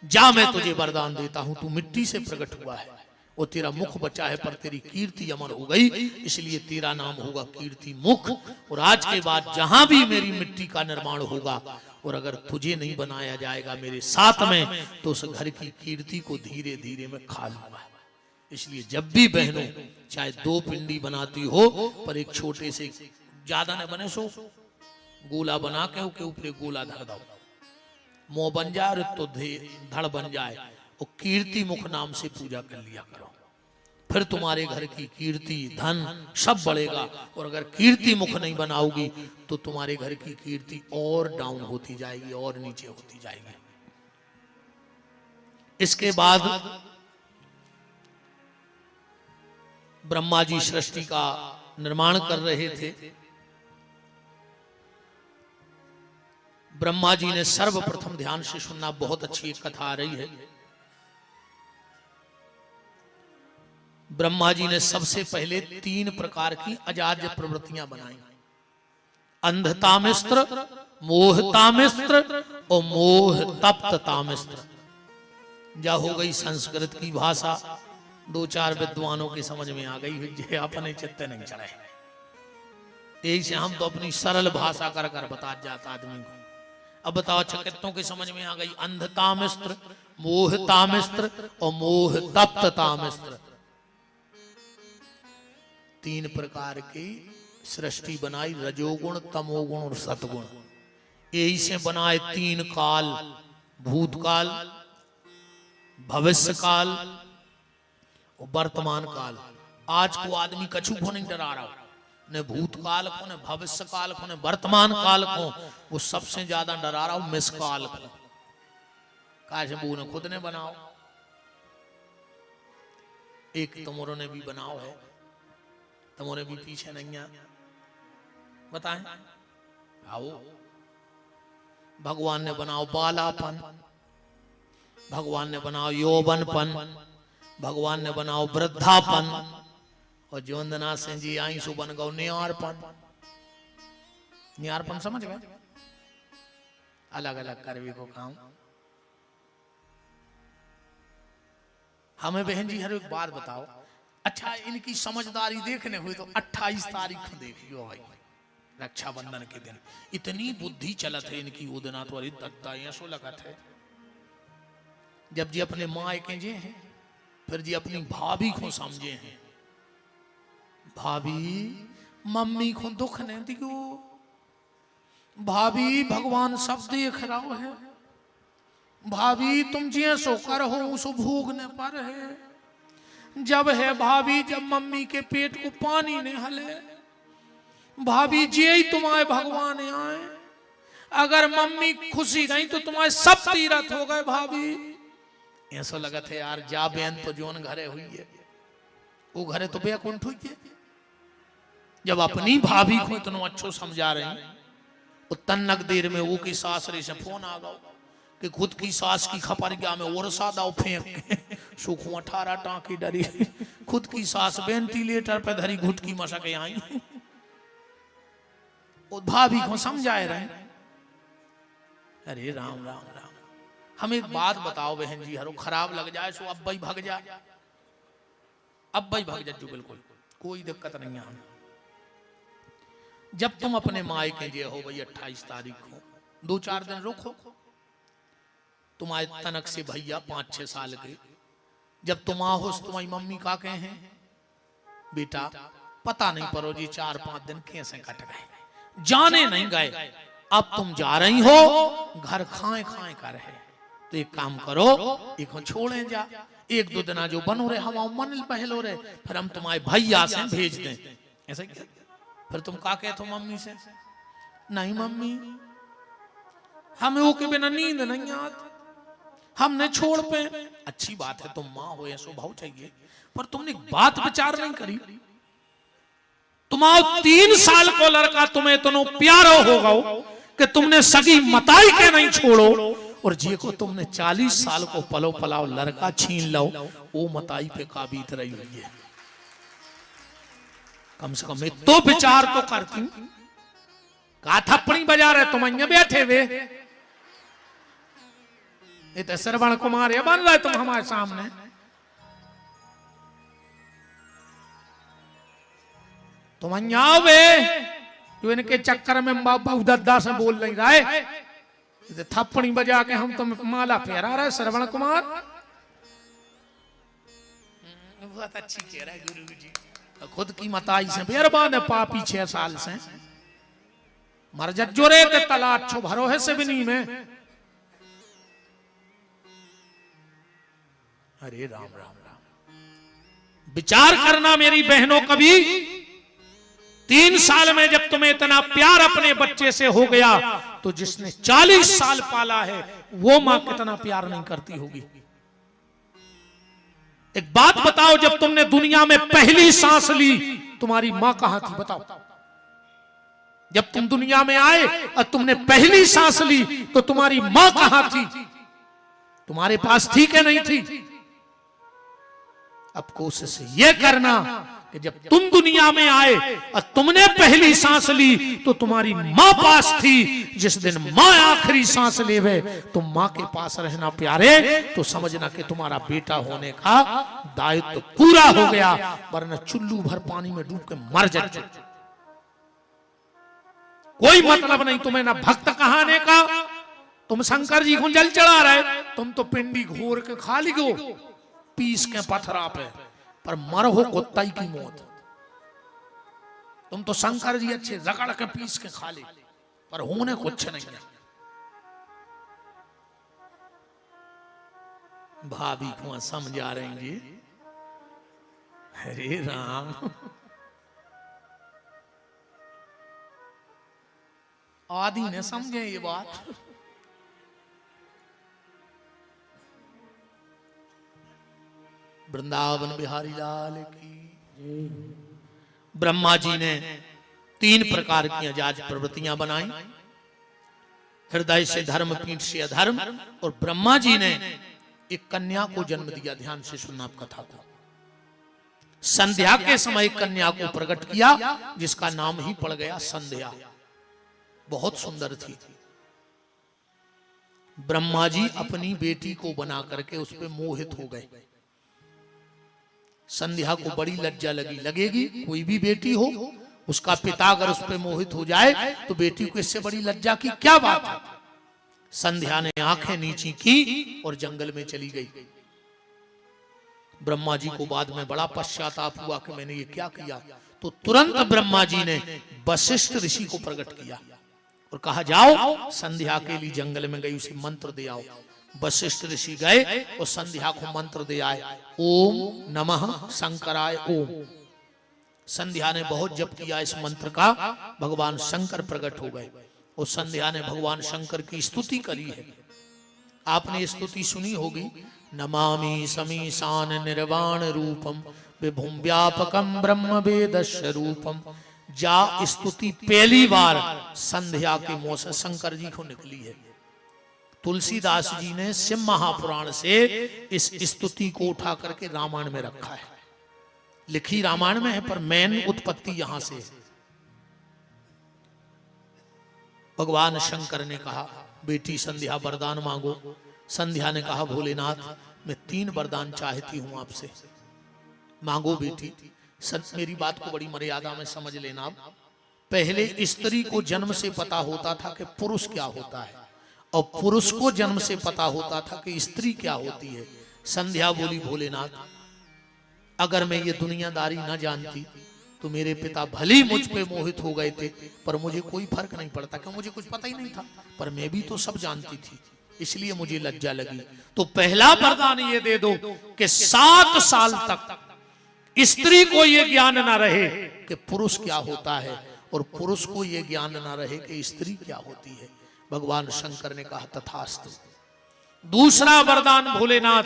जा मैं तुझे वरदान देता हूं, तू मिट्टी से प्रकट हुआ है और तेरा मुख बचा है, पर तेरी कीर्ति अमर हो गई, इसलिए तेरा नाम होगा कीर्ति मुख। और आज के बाद जहां भी मेरी मिट्टी का निर्माण होगा और अगर तुझे नहीं बनाया जाएगा मेरे साथ में, तो उस घर की कीर्ति को धीरे धीरे मैं खा लूंगा। इसलिए जब भी बहनों चाहे दो पिंडी बनाती हो, पर एक छोटे से ज्यादा न बने सो गोला बना के ऊपर गोला धर दो, मुंह बन जाए तो धड़ बन जाए, और कीर्ति मुख नाम से पूजा कर लिया करो। फिर तुम्हारे घर की कीर्ति धन सब बढ़ेगा। और अगर कीर्ति मुख नहीं बनाओगी तो तुम्हारे घर की कीर्ति और डाउन होती जाएगी और नीचे होती जाएगी। इसके बाद ब्रह्मा जी सृष्टि का निर्माण कर रहे थे। ब्रह्मा जी ने सर्वप्रथम, ध्यान से सुनना, बहुत अच्छी एक कथा आ रही है। ब्रह्मा जी ने सबसे पहले 3 प्रकार की अजाज्य प्रवृत्तियां बनाई। अंधतामिस्त्र, मोहतामिस्त्र और मोह तप्ततामिस्त्र। जा हो गई संस्कृत की भाषा, 2-4 विद्वानों की समझ में आ गई, जे अपने चित्ते नहीं चढ़े। यही से हम तो अपनी सरल भाषा कर कर बता जाता आदमी को। अब बताओ अच्छा कितनों की समझ में आ गई? अंधतामिस्त्र, मोहतामिस्त्र और मोह तप्ततामिस्त्र। 3 प्रकार की सृष्टि बनाई, रजोगुण, तमोगुण और सतगुण। यही से बनाए 3 काल, भूतकाल, भविष्य काल और वर्तमान काल। आज को आदमी कछु को नहीं डरा रहा, न भूतकाल को, न भविष्य काल को, न वर्तमान काल को। वो सबसे ज्यादा डरा रहा हूं मिस काल को। काश वो ने खुद ने बनाओ, एक तुमरो ने भी बनाओ है। तुम्हारे भी पीछे नहीं आ बताएं। आओ भगवान ने बनाओ बालापन, भगवान ने बनाओ यौवनपन, भगवान ने बनाओ वृद्धापन, और ज्योतिनाथ सिंह जी आई सु बन गो न्यारपन। न्यारपन समझ गए? अलग अलग करवी को काम। हमें बहन जी हर एक बात बताओ, अच्छा इनकी समझदारी देखने हुई तो 28 तारीख देखियो भाई, रक्षाबंधन के दिन इतनी बुद्धि चलत है इनकी वो दिन तो अरे दत्ता ऐसो लगत है। जब जी अपने माँ के जे हैं, फिर जी अपनी भाभी को समझे हैं, भाभी मम्मी को दुख नहीं दियो, भाभी भगवान सब देख रहा है, भाभी तुम जिये सो कर हो उसो भोगने पर है। जब है भाभी जब मम्मी के पेट को पानी ने हले, भाभी जी ही तुम्हारे भगवान आए, अगर मम्मी खुशी नहीं तो तुम्हारे सब तीरथ हो गए। भाभी ऐसा लगा थे यार जा बहन तो जोन घरे हुई है वो घरे तो बेकुंठ हुई है। जब अपनी भाभी को इतना अच्छो समझा रहे हैं, तन्नक देर में वो की सासरे से फोन आ गया कि खुद की सास की खपर गया में और सादा फेंक सुखू 18 टाँकी डरी, खुद की सास वेंटिलेटर पे धरी घुट की मशक आई। वो भाभी को समझाए रहे। अरे राम राम राम, हम एक बात बताओ बहन जी, हरो खराब लग जाए सो अब भाई भाग जा, अब भाई भाग जा जो, बिल्कुल कोई दिक्कत नहीं है हमें। जब तुम अपने मायके जे हो भाई 28 तारीख को 2-4 दिन रुको, तुम्हारे तनक से भैया 5-6 साल के, जब तुम आओ तुम्हारी मम्मी का कहे हैं बेटा पता नहीं परो जी 4-5 दिन कैसे कट गए, जाने नहीं गए, अब तुम जा रही हो घर खाए खाए कर है, तो एक काम करो एक छोड़े जा, 1-2 दिन जो बनो रहे हम मन पहलो रहे, फिर हम तुम्हारे भैया से भेज दें। ऐसा क्या? फिर तुम का कहते हो मम्मी से? नहीं मम्मी हमें वो के बिना नींद नहीं आती, हमने छोड़ पे। अच्छी बात है तुम माँ हो ऐसो भाव चाहिए, पर तुमने बात विचार नहीं करी। तुम्हारा 3 साल को लड़का तुम्हें इतना प्यारो होगा कि तुमने सगी मताई के नहीं छोड़ो, और जे को तुमने 40 साल को पलो पलाओ लड़का छीन लो, वो मताई पे का बीत रही हुई है। कम से कम तो विचार तो करती। का थप्पड़ी बजा रहे तुम अं बैठे वे, ये तो श्रवण कुमार ये बन रहे तुम हमारे सामने। तुम अं वे जो इनके चक्कर में बाबू दद्दा से बोल नहीं रहे, थप्पड़ी बजा के हम तुम्हें माला फेरा रहे श्रवण कुमार। बहुत अच्छी कह रहा है गुरु जी, खुद की मताई से बेरबान है पापी 6 साल से मर जोरे के तलाश छो भरो है सिवनी में। अरे राम राम राम, विचार करना मेरी बहनों, कभी 3 साल में जब तुम्हें इतना प्यार अपने बच्चे से हो गया, तो जिसने 40 साल पाला है वो मां कितना प्यार नहीं करती होगी। एक बात बताओ, जब तुमने दुनिया में पहली सांस ली तुम्हारी मां कहां थी? बताओ। जब तुम दुनिया में आए और तुमने पहली सांस ली तो तुम्हारी मां कहां थी? तुम्हारे पास थी कि नहीं थी? अब कोशिश ये करना कि जब तुम दुनिया में आए और तुमने पहली सांस ली तो तुम्हारी मां पास थी। जिस दिन मां आखिरी सांस लेवे तो मां के पास रहना प्यारे, तो समझना कि तुम्हारा बेटा होने का दायित्व तो पूरा हो गया, वरना चुल्लू भर पानी में डूब के मर जाए। कोई मतलब नहीं तुम्हें ना भक्त कहाने का, तुम शंकर जी को जल चढ़ा रहे, तुम तो पिंडी घोर के खा लिगो पीस के पथरा पे, पर मर हो कुत्ताई की मौत। तुम तो शंकर जी अच्छे रगड़ के पीस के खा ले, पर होने कुछ नहीं है। भाभी को समझा रहे जी। हरे राम, आदि ने समझे ये बात। वृंदावन बिहारी लाल की, ब्रह्मा जी ने 3 प्रकार की अजाज प्रवृत्तियां बनाई, हृदय से धर्म, पीठ से अधर्म, और ब्रह्मा जी ने एक कन्या को जन्म दिया। ध्यान से सुनना आप कथा को। संध्या के समय कन्या को प्रकट किया जिसका नाम ही पड़ गया संध्या। बहुत सुंदर थी। ब्रह्मा जी अपनी बेटी को बना करके उस पर मोहित हो गए। संध्या को बड़ी लज्जा लगी। लगेगी कोई भी बेटी हो, उसका पिता अगर उस पर मोहित हो जाए तो बेटी को इससे बड़ी लज्जा की क्या बात है। संध्या ने आंखें नीची की और जंगल में चली गई। ब्रह्मा जी को बाद में बड़ा पश्चाताप हुआ कि मैंने ये क्या किया। तो तुरंत ब्रह्मा जी ने वशिष्ठ ऋषि को प्रकट किया और कहा जाओ संध्या के लिए जंगल में गई, उसे मंत्र दे आओ। वशिष्ठ ऋषि गए और संध्या को मंत्र दे आए, ओम नमः शंकराय ओम। संध्या ने बहुत जप किया इस मंत्र का, भगवान शंकर प्रकट हो गए और संध्या ने भगवान शंकर की स्तुति करी है। आपने स्तुति सुनी होगी, नमामि समीशान निर्वाण रूपम विभुम व्यापकम ब्रह्म वेद स्वरूपम। जा स्तुति पहली बार संध्या के मुंह से शंकर जी को निकली है। तुलसीदास जी ने शिव महापुराण से इस स्तुति को उठा करके रामायण में रखा है। लिखी रामायण में है पर मेन उत्पत्ति यहां से। भगवान शंकर ने कहा बेटी संध्या वरदान मांगो। संध्या ने कहा भोलेनाथ मैं 3 वरदान चाहती हूं आपसे, मांगो बेटी। मेरी बात को बड़ी मर्यादा में समझ लेना। पहले स्त्री को जन्म से पता होता था कि पुरुष क्या होता है, और पुरुष को जन्म से पता होता था कि स्त्री क्या होती है। संध्या बोली भोलेनाथ अगर मैं ये दुनियादारी न जानती तो मेरे पिता भले ही मुझ पे मोहित हो गए थे, पर मुझे कोई फर्क नहीं पड़ता, क्यों मुझे कुछ पता ही नहीं था। पर मैं भी तो सब जानती थी, इसलिए मुझे लज्जा लगी। तो पहला वरदान ये दे दो कि 7 साल तक स्त्री को ये ज्ञान ना रहे कि पुरुष क्या होता है, और पुरुष को ये ज्ञान ना रहे कि स्त्री क्या होती है। भगवान शंकर ने कहा तथास्तु। दूसरा वरदान भोलेनाथ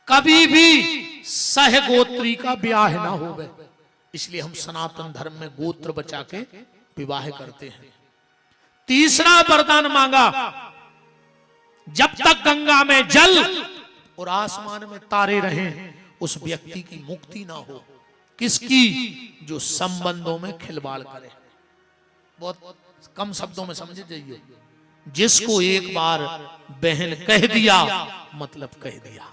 कभी भी सहगोत्री का ब्याह ना होवे, इसलिए हम सनातन धर्म में गोत्र बचा के विवाह करते हैं। तीसरा वरदान मांगा जब तक गंगा में जल और आसमान में तारे रहें उस व्यक्ति की मुक्ति ना हो। किसकी? जो संबंधों में खिलवाड़ करे। बहुत कम शब्दों में समझ जाइए। जिसको एक बार बहन कह दिया मतलब कह दिया,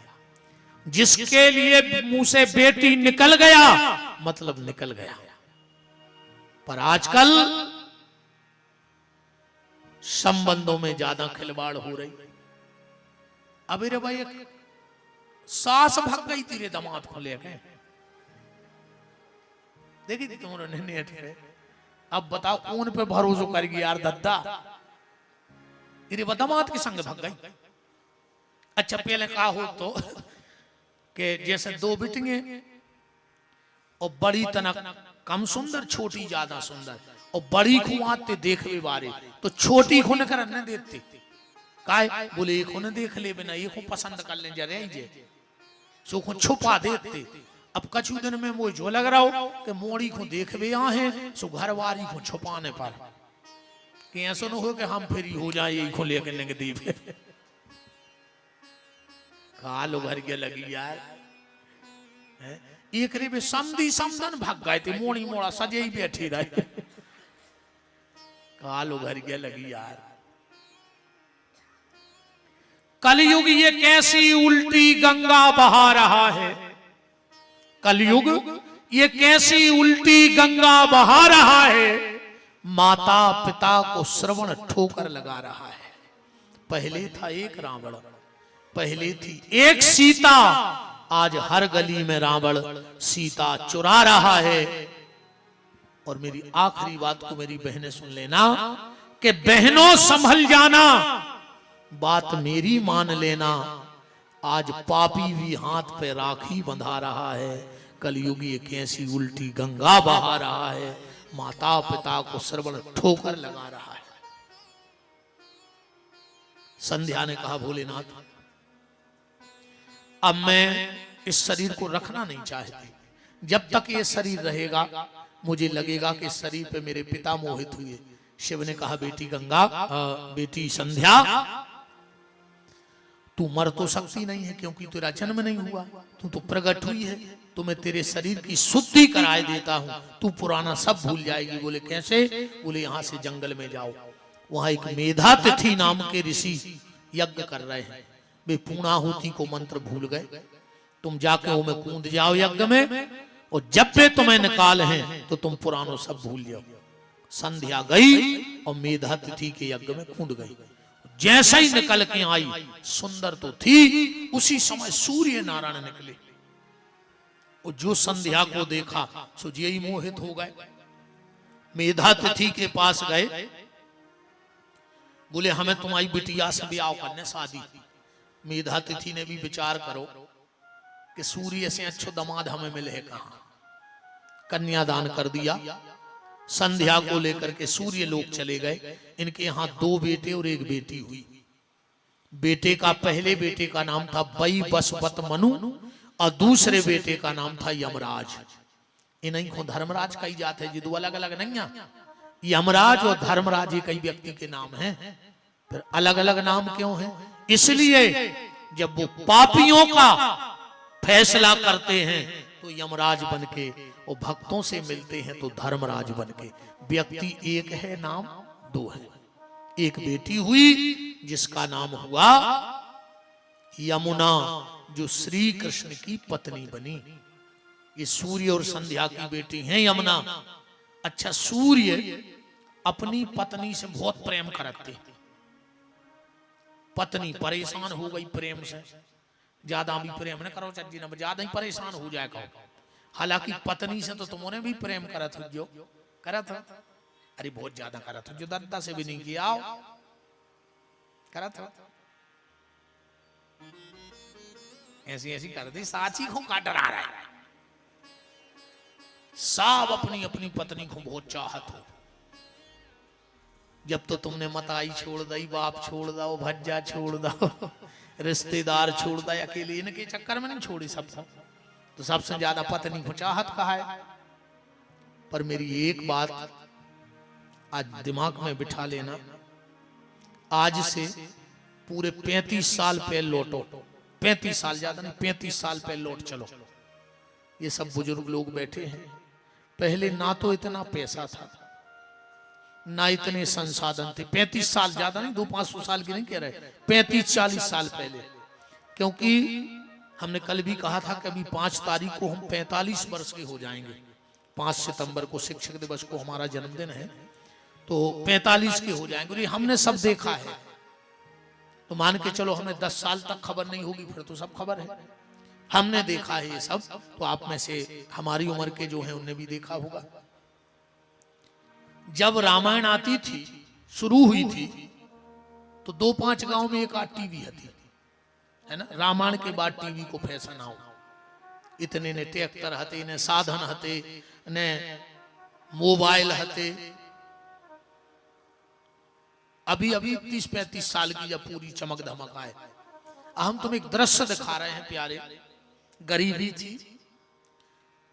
जिसके लिए मुंह से बेटी निकल गया मतलब निकल गया। पर आजकल संबंधों में ज्यादा खिलवाड़ हो रही। अभी रे भाई सास भाग गई तेरे दामाद को लेके, देखी थी तुम्हारे। अब बताओ कौन पे भरोसा करेगी यार दद्दा। तेरे दामाद के संग भाग गई। अच्छा पहले कहा हो तो कि जैसे 2 बेटियां और बड़ी तनक कम सुंदर, छोटी ज्यादा सुंदर, और बड़ी को आते देखने बारे तो छोटी को न करने देते। काय बोले एक ने देख ले बिना ये को पसंद कर ले जा रहे जे सो को छुपा देते। अब कछु दिन में वो जो लग रहा हो कि मोड़ी को देख वे है सो घरवारी को छुपाने पर कि ऐसा न हो कि हम फिर हो जाए यही को लेकर नेगेटिव कालो घर के लगी यार है? एक रे समधी समधन भाग गए थे, मोड़ी मोड़ा सजे ही बैठी रहे। कालो घर के लगी यार। कलयुग ये कैसी उल्टी गंगा बहा रहा है। कलयुग ये कैसी उल्टी गंगा बहा रहा है। माता पिता को श्रवण ठोकर लगा रहा है। पहले था एक रावण, पहले थी एक सीता, आज हर गली में रावण सीता चुरा रहा है। और मेरी आखिरी बात को मेरी बहनें सुन लेना कि बहनों संभल जाना, बात मेरी मान लेना। आज पापी भी हाथ पे राखी बंधा रहा है। कलयुगी एक ऐसी उल्टी गंगा बहा रहा है, माता पिता को श्रवण ठोकर लगा रहा है। संध्या ने कहा भोलेनाथ अब मैं इस शरीर को रखना नहीं चाहती, जब तक ये शरीर रहेगा मुझे लगेगा कि शरीर पे मेरे पिता मोहित हुए। शिव ने कहा बेटी गंगा, बेटी संध्या, तू मर तो सकती नहीं है क्योंकि तेरा जन्म नहीं हुआ, तू तो प्रकट हुई है, तो मैं तेरे शरीर की शुद्धि कराए देता हूं, तू पुराना सब भूल जाएगी। बोले कैसे? बोले यहां से जंगल में जाओ, वहां एक मेधातिथि नाम के ऋषि यज्ञ कर रहे हैं, वे पूर्णाहुति को मंत्र भूल गए, तुम जाके उनमें कूद जाओ यज्ञ में, और जब वे तुम्हें निकाल हैं तो तुम पुरानो सब भूल जाओ। संध्या गई और मेधातिथि के यज्ञ में कूद गई। जैसे ही निकल के आई, सुंदर तो थी, उसी समय सूर्य नारायण निकले, और जो संध्या को देखा सो यही मोहित हो गए। मेधातिथि के पास गए, बोले हमें तुम्हारी बिटिया से ब्याह करने शादी। मेधातिथि ने भी विचार करो कि सूर्य से अच्छो दामाद हमें मिले कहां, कन्यादान कर दिया। संध्या को लेकर के सूर्य लोग चले गए। इनके यहाँ 2 बेटे और 1 बेटी हुई। बेटे का, पहले बेटे का नाम था वैवस्वत मनु, और दूसरे बेटे का नाम था यमराज। इन्हीं को धर्मराज कही जाते हैं, जो 2 अलग अलग नहीं है। यमराज और धर्मराज एक ही व्यक्ति के नाम हैं, फिर अलग अलग नाम क्यों हैं? इसलिए जब वो पापियों का फैसला करते हैं तो यमराज बनके, और भक्तों से मिलते हैं तो धर्मराज बनके। व्यक्ति एक है, नाम 2 है। एक बेटी हुई जिसका नाम हुआ यमुना, जो श्री कृष्ण की पत्नी बनी। ये सूर्य और संध्या की बेटी हैं यमुना। अच्छा, सूर्य अपनी पत्नी से बहुत प्रेम करते, पत्नी परेशान हो गई प्रेम से, ज्यादा भी प्रेम न करो चज्जी न, ज्यादा ही परेशान हो जाए कहो। हालांकि पत्नी से तो तुमने भी प्रेम करत हो, जो करत हो, अरे बहुत ज्यादा करत हो, जो दत्ता से भी नहीं किया करत हो, ऐसी ऐसी कर दी, साची को काट रहा है। सब अपनी अपनी पत्नी को बहुत चाहत हो। जब तो तुमने मताई छोड़ दी, बाप छोड़ दो, भज्जा छोड़ दो, रिश्तेदार छोड़ दो, अकेले इनके चक्कर में नहीं छोड़ी सब, तो सबसे ज्यादा पत्नी को चाहत कहा है। पर मेरी एक बात आज दिमाग में बिठा लेना, आज से पूरे 35 साल पहले लौटो, 35 साल ज्यादा नहीं, 35 साल पहले लौट चलो। ये सब बुजुर्ग लोग बैठे हैं, पहले ना तो इतना पैसा था, ना इतने संसाधन थे। 35 साल ज्यादा नहीं, 200-500 साल की नहीं कह रहे, 35-40 साल पहले। क्योंकि हमने कल भी कहा था कि अभी 5 तारीख को हम 45 वर्ष के हो जाएंगे। 5 सितंबर को शिक्षक दिवस को हमारा जन्मदिन है, तो 45 के हो जाएंगे। और ये हमने सब देखा है, तो मान के चलो हमें 10 साल तक खबर नहीं होगी, फिर तो सब खबर है, हमने देखा है ये सब। तो आप में से हमारी उम्र के जो हैं उनने भी देखा होगा। जब रामायण आती थी, शुरू हुई थी, तो 2-5 गांव में एक आध टीवी थी, है ना। रामायण के बाद टीवी को फैशन आओ, इतने ने ट्रैक्टर हते, ने साधन हते, ने मोबाइल हते। अभी अभी 30-35 साल की जब पूरी चमक धमक आए। हम तुम्हें एक दृश्य दिखा रहे हैं प्यारे। गरीबी थी,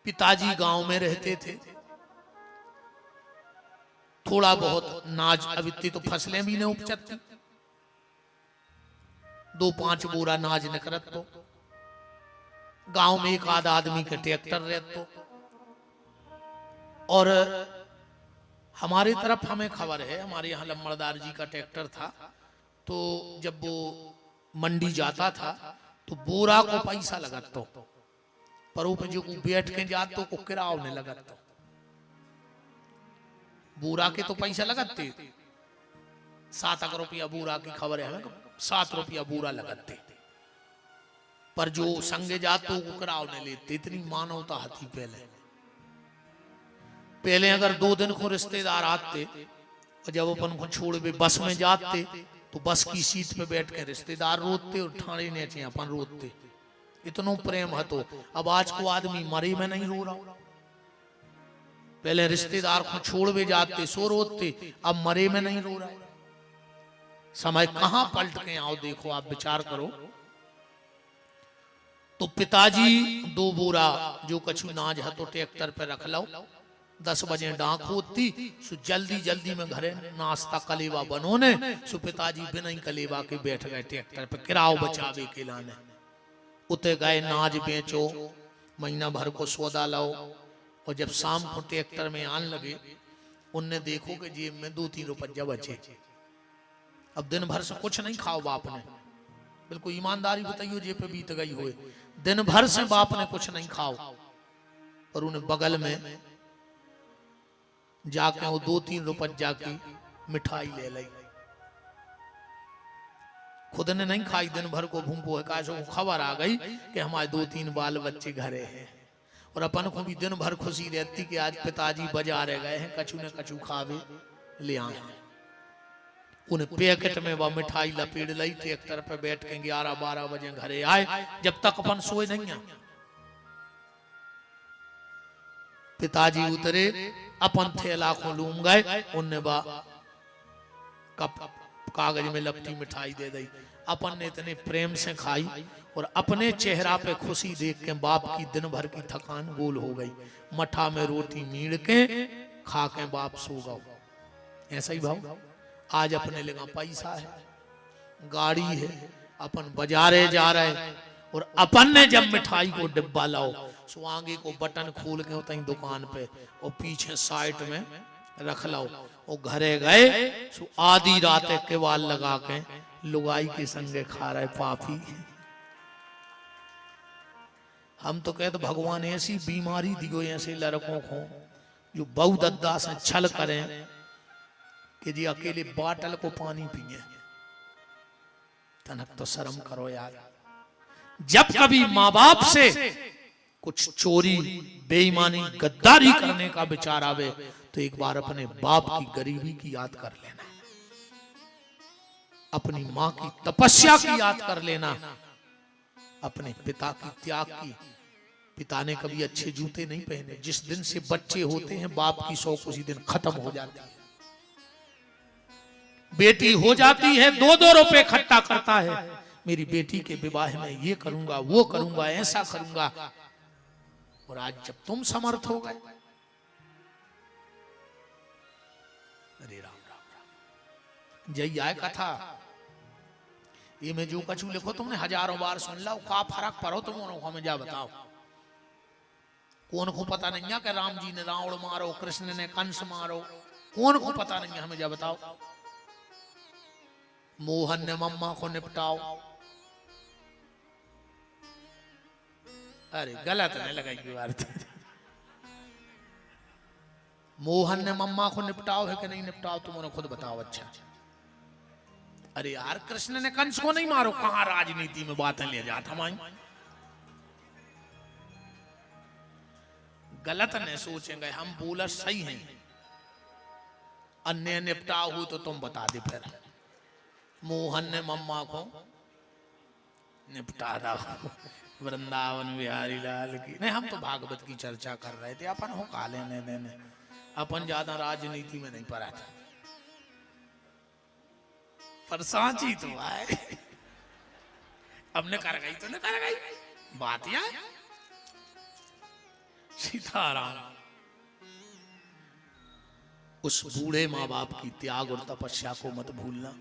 पिताजी गांव में रहते थे, थोड़ा बहुत नाज, अब इतनी तो फसलें भी नहीं उपजती, 2-5 बोरा नाज निकलत, तो गांव में एक आध आदमी के ट्रैक्टर रहते। और हमारी तरफ हमें खबर है, हमारे यहाँ लम्बड़दार जी का ट्रैक्टर था, तो जब वो मंडी जाता था तो बोरा को पैसा लगता, पर वो जो बैठ के जातो को किराव ने लगता। बोरा के तो पैसा लगते, 7 रुपया बोरा की खबर है हमें, 7 रुपया बोरा लगते, पर जो संगे जातो को किराव ने लेते। इतनी मानवता थी पहले अगर 2 दिन को रिश्तेदार आते, और जब अपन को छोड़ के बस में जाते, तो बस की सीट पे बैठ के रिश्तेदार रोते और ठाणे नेचे अपन रोते। इतनो प्रेम है। तो अब आज को आदमी मरे में नहीं रो रहा, पहले रिश्तेदार को छोड़ के जाते सो रोते, अब मरे में नहीं रो रहा। समय कहां पलट के आओ, देखो आप विचार करो। तो पिताजी 2 बोरा जो कछु नाज है तो ट्रैक्टर पे रख लो, 10 बजे डाक होती सो जल्दी जल्दी में घरे नाश्ता कलेवा बनोने सो पिताजी बिना ही कलेवा के बैठ गए ट्रैक्टर पे किराओ बचावे के लाने। उते गए नाज बेचो, महीना भर को सौदा लाओ, और जब शाम को ट्रैक्टर में आने लगे उनने देखो कि जेब में 2-3 रुपया बचे। अब दिन भर से कुछ नहीं खाओ बाप ने, बिल्कुल ईमानदारी बताइयो जेब पे बीत गई हुए, दिन भर से बाप ने कुछ नहीं खाओ। और उन्हें बगल में जाके वो 2-3 रुपया की मिठाई ले ली, खुद ने नहीं खाई, दिन भर को भूखो है। कैसे को खबर आ गई कि हमारे 2-3 बाल बच्चे घरे हैं, और अपन को भी दिन भर खुशी रहती कि आज पिताजी बाजार गए हैं, कछु न कछु खावे ले आए। उन्हें पैकेट में वह मिठाई लपेट ली, ट्रैक्टर पे बैठ के 11-12 बजे घरे आए, जब तक अपन सोए नहीं है। पिताजी उतरे, अपन थैला को लूम गए, उनने बा कप कागज में लपटी मिठाई दे दी। अपन ने इतने प्रेम से खाई और अपने चेहरा पे खुशी देख के बाप की दिन भर की थकान गोल हो गई। मठा में रोटी मीड़ के खा के बाप सो गओ। ऐसा ही भाव आज अपने लगा पैसा है, गाड़ी है, अपन बाजारे जा रहे, और अपन ने जब मिठाई को डिब्बा लाओ सो आगे को बटन खोल के होता ही दुकान पे और पीछे साइड में रख लाओ, और घरे गए सो आधी रात के वाल लगा के लुगाई के संगे खा रहे पापी। हम तो कहते भगवान ऐसी बीमारी दियो ऐसे लड़कों को जो बहुदद्दा से छल करें कि जी अकेले बाटल को पानी पिए। तनक तो शर्म करो यार। जब कभी माँ बाप से कुछ चोरी बेईमानी गद्दारी करने का विचार आवे तो एक बार अपने बाप की गरीबी की याद कर लेना, अपनी माँ की तपस्या की याद कर लेना, अपने पिता की त्याग की। पिता ने कभी अच्छे जूते नहीं पहने, जिस दिन से बच्चे होते हैं बाप की शौक उसी दिन खत्म हो जाती है। बेटी हो जाती है 2-2 रुपए इकट्ठा करता है, मेरी बेटी के विवाह में ये करूंगा वो करूंगा ऐसा करूंगा। और आज जब तुम समर्थ हो गए, अरे राम राम राम जय आय कथा ये में जो कछु लिखो तुमने हजारों बार सुन लो, का फर्क पड़ो तुम हमें जा बताओ। कौन को पता नहीं है कि राम जी ने रावण मारो, कृष्ण ने कंस मारो, कौन को पता नहीं है, हमें जा बताओ। मोहन ने मम्मा को निपटाओ, अरे गलत नहीं लगाई बात। मोहन ने मम्मा को निपटाओ है कि नहीं निपटाओ, तुम उन्हें खुद बताओ। अच्छा अरे यार कृष्ण ने कंस को नहीं मारो, कहां राजनीति में बातें ले जाता हमारी। गलत नहीं सोचेंगे, हम बोला सही हैं। अन्य निपटाओ हो तो तुम बता दे फिर। मोहन ने मम्मा को निपटा दो, वृंदावन बिहारी लाल की। नहीं हम तो भागवत की चर्चा कर रहे थे, अपन हो का लेने देने, अपन ज्यादा राजनीति में नहीं पड़ा था। पर सांची तो आए अब ने कर गई तो ने कर गई बात यार। सीताराम उस बूढ़े माँ बाप की त्याग और तपस्या को मत भूलना।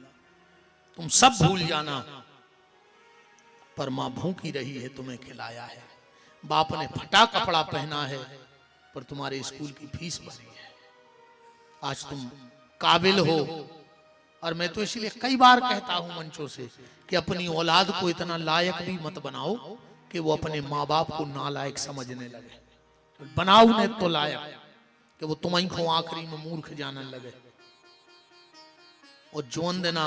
तुम सब भूल जाना, पर मां भूखी रही है, तुम्हें खिलाया है। बाप ने फटा कपड़ा पहना है, पर तुम्हारे स्कूल की फीस भरी है। आज तुम काबिल हो। और मैं तो इसलिए कई बार कहता हूं मंचों से कि अपनी औलाद को इतना लायक भी मत बनाओ कि वो अपने माँ बाप को नालायक समझने लगे। तो बनाओ ने तो लायक कि वो तुम्हें को आखिरी में मूर्ख जानने लगे। और जोन देना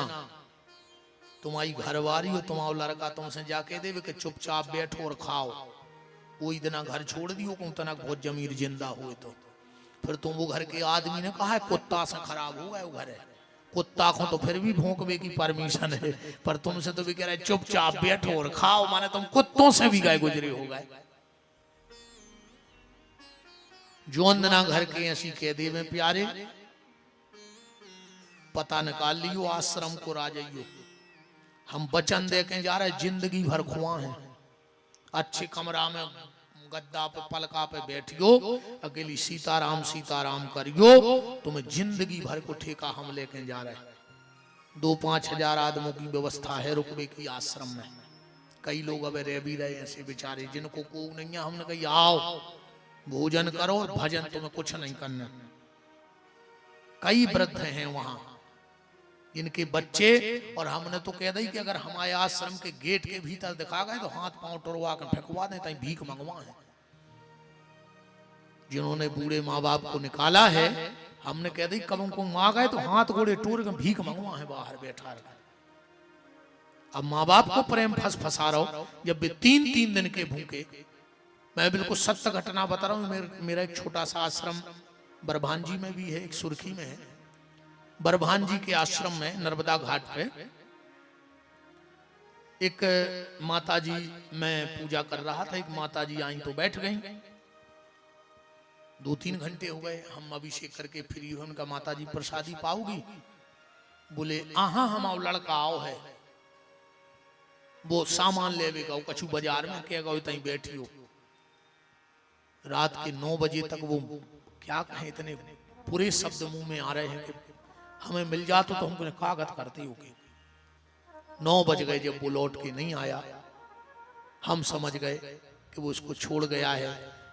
तुम्हारी घरवारी हो, तुम्हारा लड़का तुमसे जाके देवे कि चुपचाप बैठो और खाओ, वही दिना घर छोड़ दियो को तना बहुत जमीर जिंदा हुए तो फिर तुम वो घर के आदमी ने कहा है कुत्ता से खराब हो गए वो घर है। कुत्ता को तो फिर भी भौंकने की परमिशन है, पर तुमसे तो भी कह रहे चुपचाप बैठो और खाओ, माने तुम कुत्तों से भी गए गुजरे हो गए। जोन दिना घर के ऐसी कह देवे प्यारे पता निकाल लियो, आश्रम को राजइयो। हम वचन दे के जा रहे जिंदगी भर खुआ हैं, अच्छे कमरा में गद्दा पे पलका पे बैठियो, अकेली सीताराम सीताराम करियो, तुम्हें जिंदगी भर को ठेका हम लेके जा रहे हैं। 2-5 हजार आदमियों की व्यवस्था है रुकबे की आश्रम में। कई लोग अब रह भी रहे ऐसे बेचारे जिनको को नहीं है। हमने कही आओ भोजन करो और भजन, तुम्हें कुछ नहीं करना। कई वृद्ध हैं वहां इनके बच्चे, और हमने तो कह दी कि अगर हमारे आश्रम के गेट के भीतर दिखा गए तो हाथ पांव टुरवा कर फेंकवा दें, ताकि भीख मंगवा है। जिन्होंने बूढ़े माँ बाप को निकाला है, हमने कह दी कब उनको मां गए तो हाथ गोड़े टूर कर भीख मंगवा है बाहर बैठा रहा। अब माँ बाप को प्रेम फंसा रहा हो, जब भी 3-3 दिन के भूखे। मैं बिल्कुल सत्य घटना बता रहा हूँ। मेरा एक छोटा सा आश्रम बरभानजी में भी है, एक सुर्खी में है। बरभानजी के आश्रम में नर्मदा घाट पे एक माताजी, मैं पूजा कर रहा था, एक माताजी आई तो बैठ गई। 2-3 घंटे हो गए, हम अभिषेक करके फ्री हुए। उनका माताजी प्रसादी पाओगी? बोले आहा हम आओ लड़का आओ है, वो सामान लेवेगा, वो कछु बाजार में कहेगा तई बैठी हो। रात के 9 बजे तक वो क्या कहें, इतने पूरे शब्द मुंह में आ रहे हैं कि हमें मिल जाता तो हमको कागज करते हो। 9 बज गए जब वो लौट के नहीं आया, हम समझ गए कि वो इसको छोड़ गया है।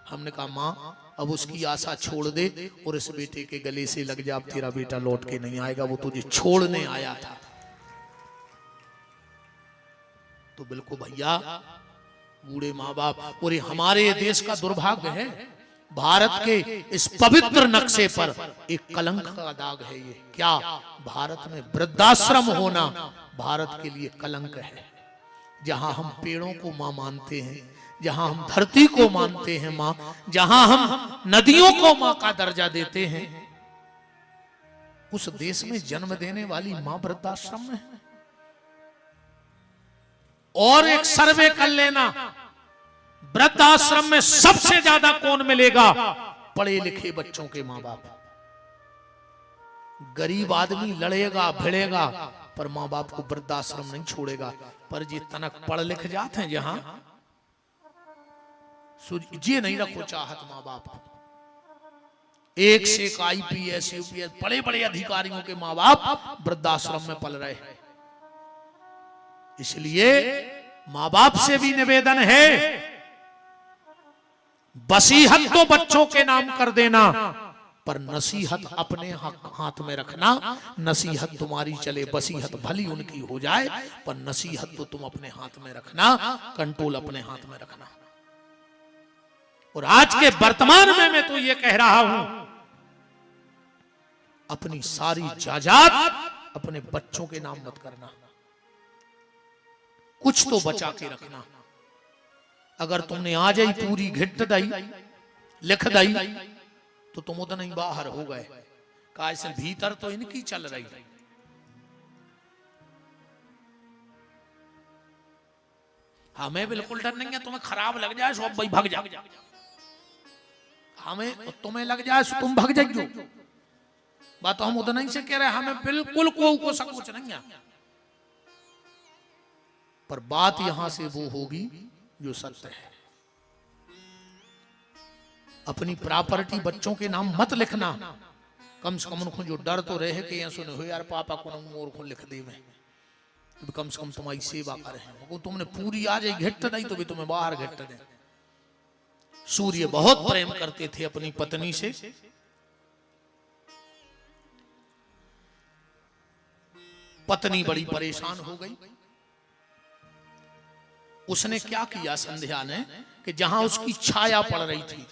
हमने कहा माँ अब उसकी आशा छोड़ दे और इस बेटे के गले से लग जा, अब तेरा बेटा लौट के नहीं आएगा, वो तुझे छोड़ने आया था। तो बिल्कुल भैया बूढ़े माँ बाप, और हमारे देश का दुर्भाग्य है, भारत के इस पवित्र नक्शे पर एक कलंक का दाग है। ये क्या, भारत में वृद्धाश्रम होना भारत के लिए कलंक है। जहां हम पेड़ों को मां मानते हैं, जहां हम धरती को मानते हैं मां, जहां हम नदियों को मां का दर्जा देते हैं, उस देश में जन्म देने वाली मां वृद्धाश्रम में है। और एक सर्वे कर लेना, वृद्धाश्रम में सबसे ज्यादा कौन मिलेगा? पढ़े लिखे बच्चों के मां बाप। गरीब आदमी लड़ेगा भिड़ेगा पर मां बाप को वृद्धाश्रम नहीं छोड़ेगा। पर जी तनक पढ़ लिख जाते हैं जहां, ये नहीं रखो चाहत मां बाप को। एक से एक IPS UPS बड़े बड़े अधिकारियों के मां बाप वृद्धाश्रम में पल रहे हैं। इसलिए मां बाप से भी निवेदन है, वसीहत तो बच्चों के नाम कर देना, पर नसीहत अपने हाथ में रखना। नसीहत तुम्हारी चले, वसीहत भली उनकी हो जाए, पर नसीहत तो तुम अपने हाथ में रखना, कंट्रोल अपने हाथ में रखना। और आज के वर्तमान में मैं तो ये कह रहा हूं, अपनी सारी जायदाद अपने बच्चों के नाम मत करना, कुछ तो बचा के रखना। अगर तुमने आ जाई पूरी घिट दई लिख दई तो तुम उधर नहीं बाहर हो गए। कहा ऐसे भीतर तो इनकी चल रही। हमें बिल्कुल डर नहीं है, तुम्हें खराब लग जाए सो भाई भाग जा, हमें तुम्हें लग जाए सो तुम भाग जाइयो। बात हम उधर नहीं से कह रहे, हमें बिल्कुल को सब कुछ नहीं है। पर बात यहां से वो होगी जो सत्य है। अपनी प्रॉपर्टी बच्चों के नाम मत लिखना। कम से कम उनको जो डर तो रहे कि ये सुने हो यार पापा को और को लिख दे, में तो कम से कम तुम्हारी सेवा करे। तुमने पूरी आ जाए घिट नहीं तो भी तुम्हें बाहर घिट दे। सूर्य बहुत प्रेम करते थे अपनी पत्नी से। पत्नी बड़ी परेशान हो गई। उसने क्या किया संध्या ने कि जहां उसकी छाया पड़ रही थी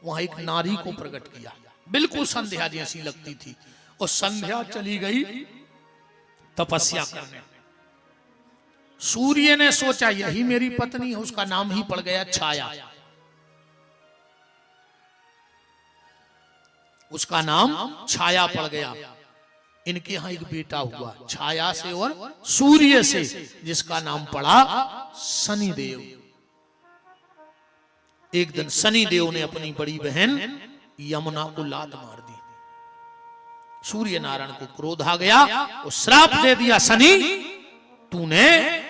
वहां एक नारी को प्रकट किया, बिल्कुल संध्या जैसी लगती थी। और संध्या चली गई तपस्या करने। सूर्य ने सोचा यही मेरी पत्नी है, उसका नाम ही पड़ गया छाया। उसका नाम छाया पड़ गया। इनके यहां एक बेटा हुआ छाया से और सूर्य से, जिसका नाम पड़ा शनिदेव। एक दिन शनिदेव ने अपनी बड़ी बहन यमुना को लात मार दी। सूर्य नारायण को क्रोध आ गया और श्राप दे दिया, शनि तूने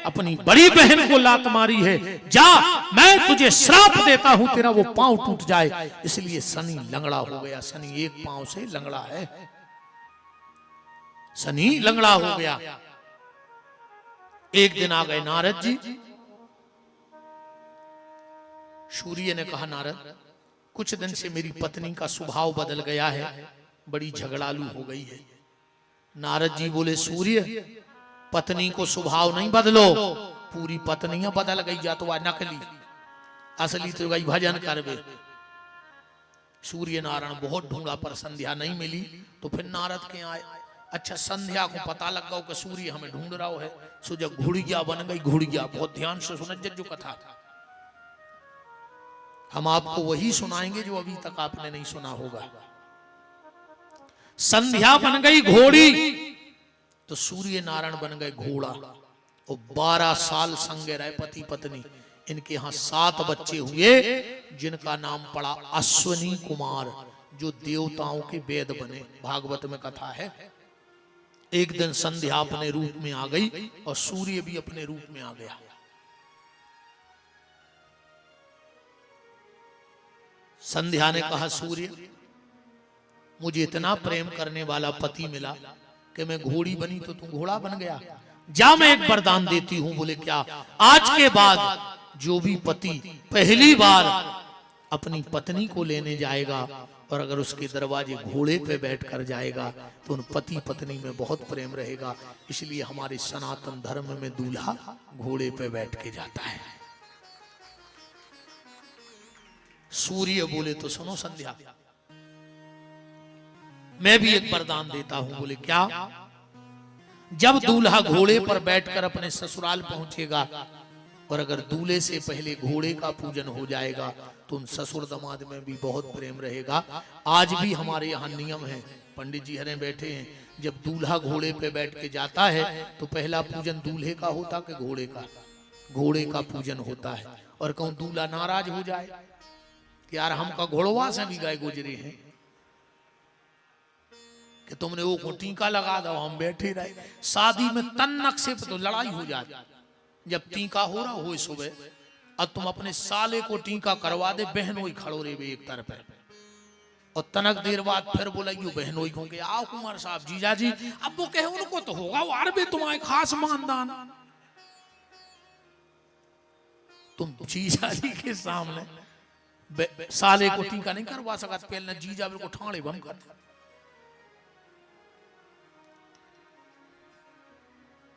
अपनी बड़ी बहन को लात मारी है, जा मैं तुझे श्राप देता हूं तेरा वो पांव टूट जाए। इसलिए शनि लंगड़ा हो गया। शनि एक पांव से लंगड़ा है, शनि लंगड़ा हो गया। एक दिन आ गए नारद जी। सूर्य ने कहा नारद कुछ दिन से मेरी पत्नी का स्वभाव बदल गया है, बड़ी झगड़ालू हो गई है। नारद जी बोले सूर्य पत्नी को स्वभाव नहीं बदलो, पूरी पत्नियां बदल गई जा तो नकली, असली तो गई भजन करवे। सूर्य नारायण बहुत ढूंढा पर संध्या नहीं मिली, तो फिर नारद के आए। अच्छा संध्या को पता लग गया कि सूर्य हमें ढूंढ रहा है, सो जब घुड़िया बन गई, घुड़िया बहुत ध्यान से सुन जो कथा हम आपको वही सुनाएंगे जो अभी तक आपने नहीं सुना होगा। संध्या बन गई घोड़ी, तो सूर्य नारायण बन गए घोड़ा। और 12 साल संग रहे पति पत्नी। इनके यहां 7 बच्चे हुए जिनका नाम पड़ा अश्वनी कुमार, जो देवताओं के वेद बने। भागवत में कथा है। एक दिन संध्या अपने रूप में आ गई और सूर्य भी अपने रूप में आ गया। संध्या ने कहा सूर्य मुझे इतना प्रेम करने वाला पति मिला कि मैं घोड़ी बनी तो तू घोड़ा बन गया। जा मैं एक वरदान देती हूं। बोले क्या? आज के बाद जो भी पति पहली बार अपनी पत्नी को लेने जाएगा और अगर उसके दरवाजे घोड़े पे बैठ कर जाएगा तो उन पति पत्नी में बहुत प्रेम रहेगा। इसलिए हमारे सनातन धर्म में दूल्हा घोड़े पे बैठ के जाता है। सूर्य बोले तो सुनो संध्या, मैं भी एक वरदान देता हूं। बोले क्या? जब दूल्हा घोड़े पर बैठकर अपने ससुराल पहुंचेगा और अगर दूल्हे से पहले घोड़े का पूजन हो जाएगा तो उन ससुर दामाद में भी बहुत प्रेम रहेगा। आज भी हमारे यहाँ नियम है, पंडित जी हरे बैठे हैं, जब दूल्हा घोड़े पे बैठ के जाता है तो पहला पूजन दूल्हे का होता कि घोड़े का? घोड़े का पूजन होता है। और कहूं दूल्हा नाराज हो जाए कि यार हमका घोड़वा से भी गए गुजरे हैं कि तुमने वो को टीका लगा दो, हम बैठे रहे। शादी में तन नक्शे पे तो लड़ाई हो जाती। जब टीका हो रहा हो सुबह और तुम अपने साले को टीका करवा दे, बहन वही खड़ो रे एक तरफ है और तनक देर बाद फिर बोलाइयो बहन वही को के आओ कुमार साहब जीजा जी। अब वो कहे उनको तो होगा वो अरबे तुम्हारे खास मानदान, तुम जीजा जी के सामने साले को टीका नहीं करवा सका, पहले जीजा को ठाणे बम कर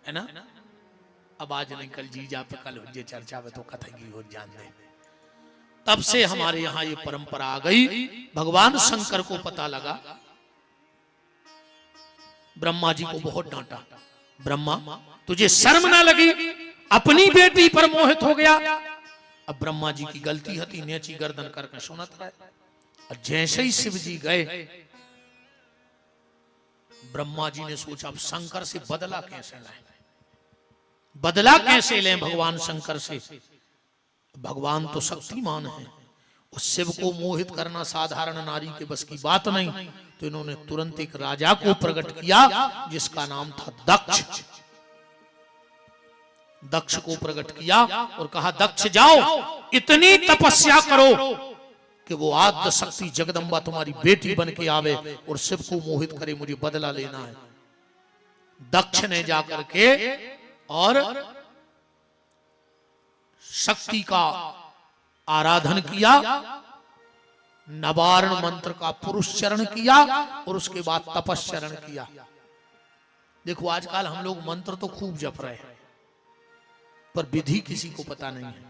है ना। अब आज नहीं कल जीजा पे कल जे चर्चा में तो कथा की हो जान दे। तब से हमारे यहाँ ये परंपरा आ गई। भगवान शंकर को पता लगा, ब्रह्मा जी को बहुत डांटा। ब्रह्मा तुझे शर्म ना लगी, अपनी बेटी पर मोहित हो गया। अब ब्रह्मा जी की गलती हती, नेची गर्दन करके सुनत रहे। और जैसे ही शिव जी गए, ब्रह्मा जी ने सोचा अब शंकर से बदला कैसे लें, बदला कैसे लें भगवान शंकर से। भगवान तो शक्तिमान है, उस शिव को मोहित करना साधारण नारी के बस की बात नहीं। तो इन्होंने तुरंत एक राजा को प्रकट किया जिसका नाम था दक्ष। दक्ष को प्रकट किया और कहा दक्ष जाओ इतनी तपस्या करो कि वो आद्य शक्ति जगदम्बा तुम्हारी बेटी बन के आवे और शिव को मोहित करे, मुझे बदला लेना है। दक्ष ने जाकर के और शक्ति का आराधन किया, नवारण मंत्र का पुरुषचरण किया और उसके बाद तपस्चरण किया। देखो आजकल हम लोग मंत्र तो खूब जप रहे हैं पर विधि किसी को पता नहीं है।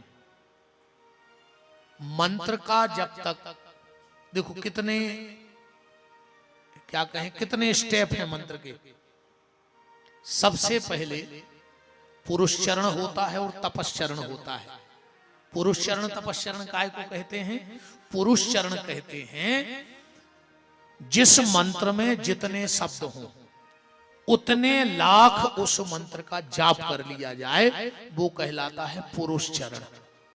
मंत्र का जब तक देखो कितने क्या कहें कितने स्टेप हैं मंत्र के। सबसे पहले पुरुषचरण होता है और तपस्चरण होता है। पुरुषचरण तपस्चरण काय को कहते हैं? पुरुषचरण कहते हैं जिस मंत्र में जितने शब्द हों उतने लाख उस मंत्र का जाप कर लिया जाए, वो कहलाता है पुरुषचरण।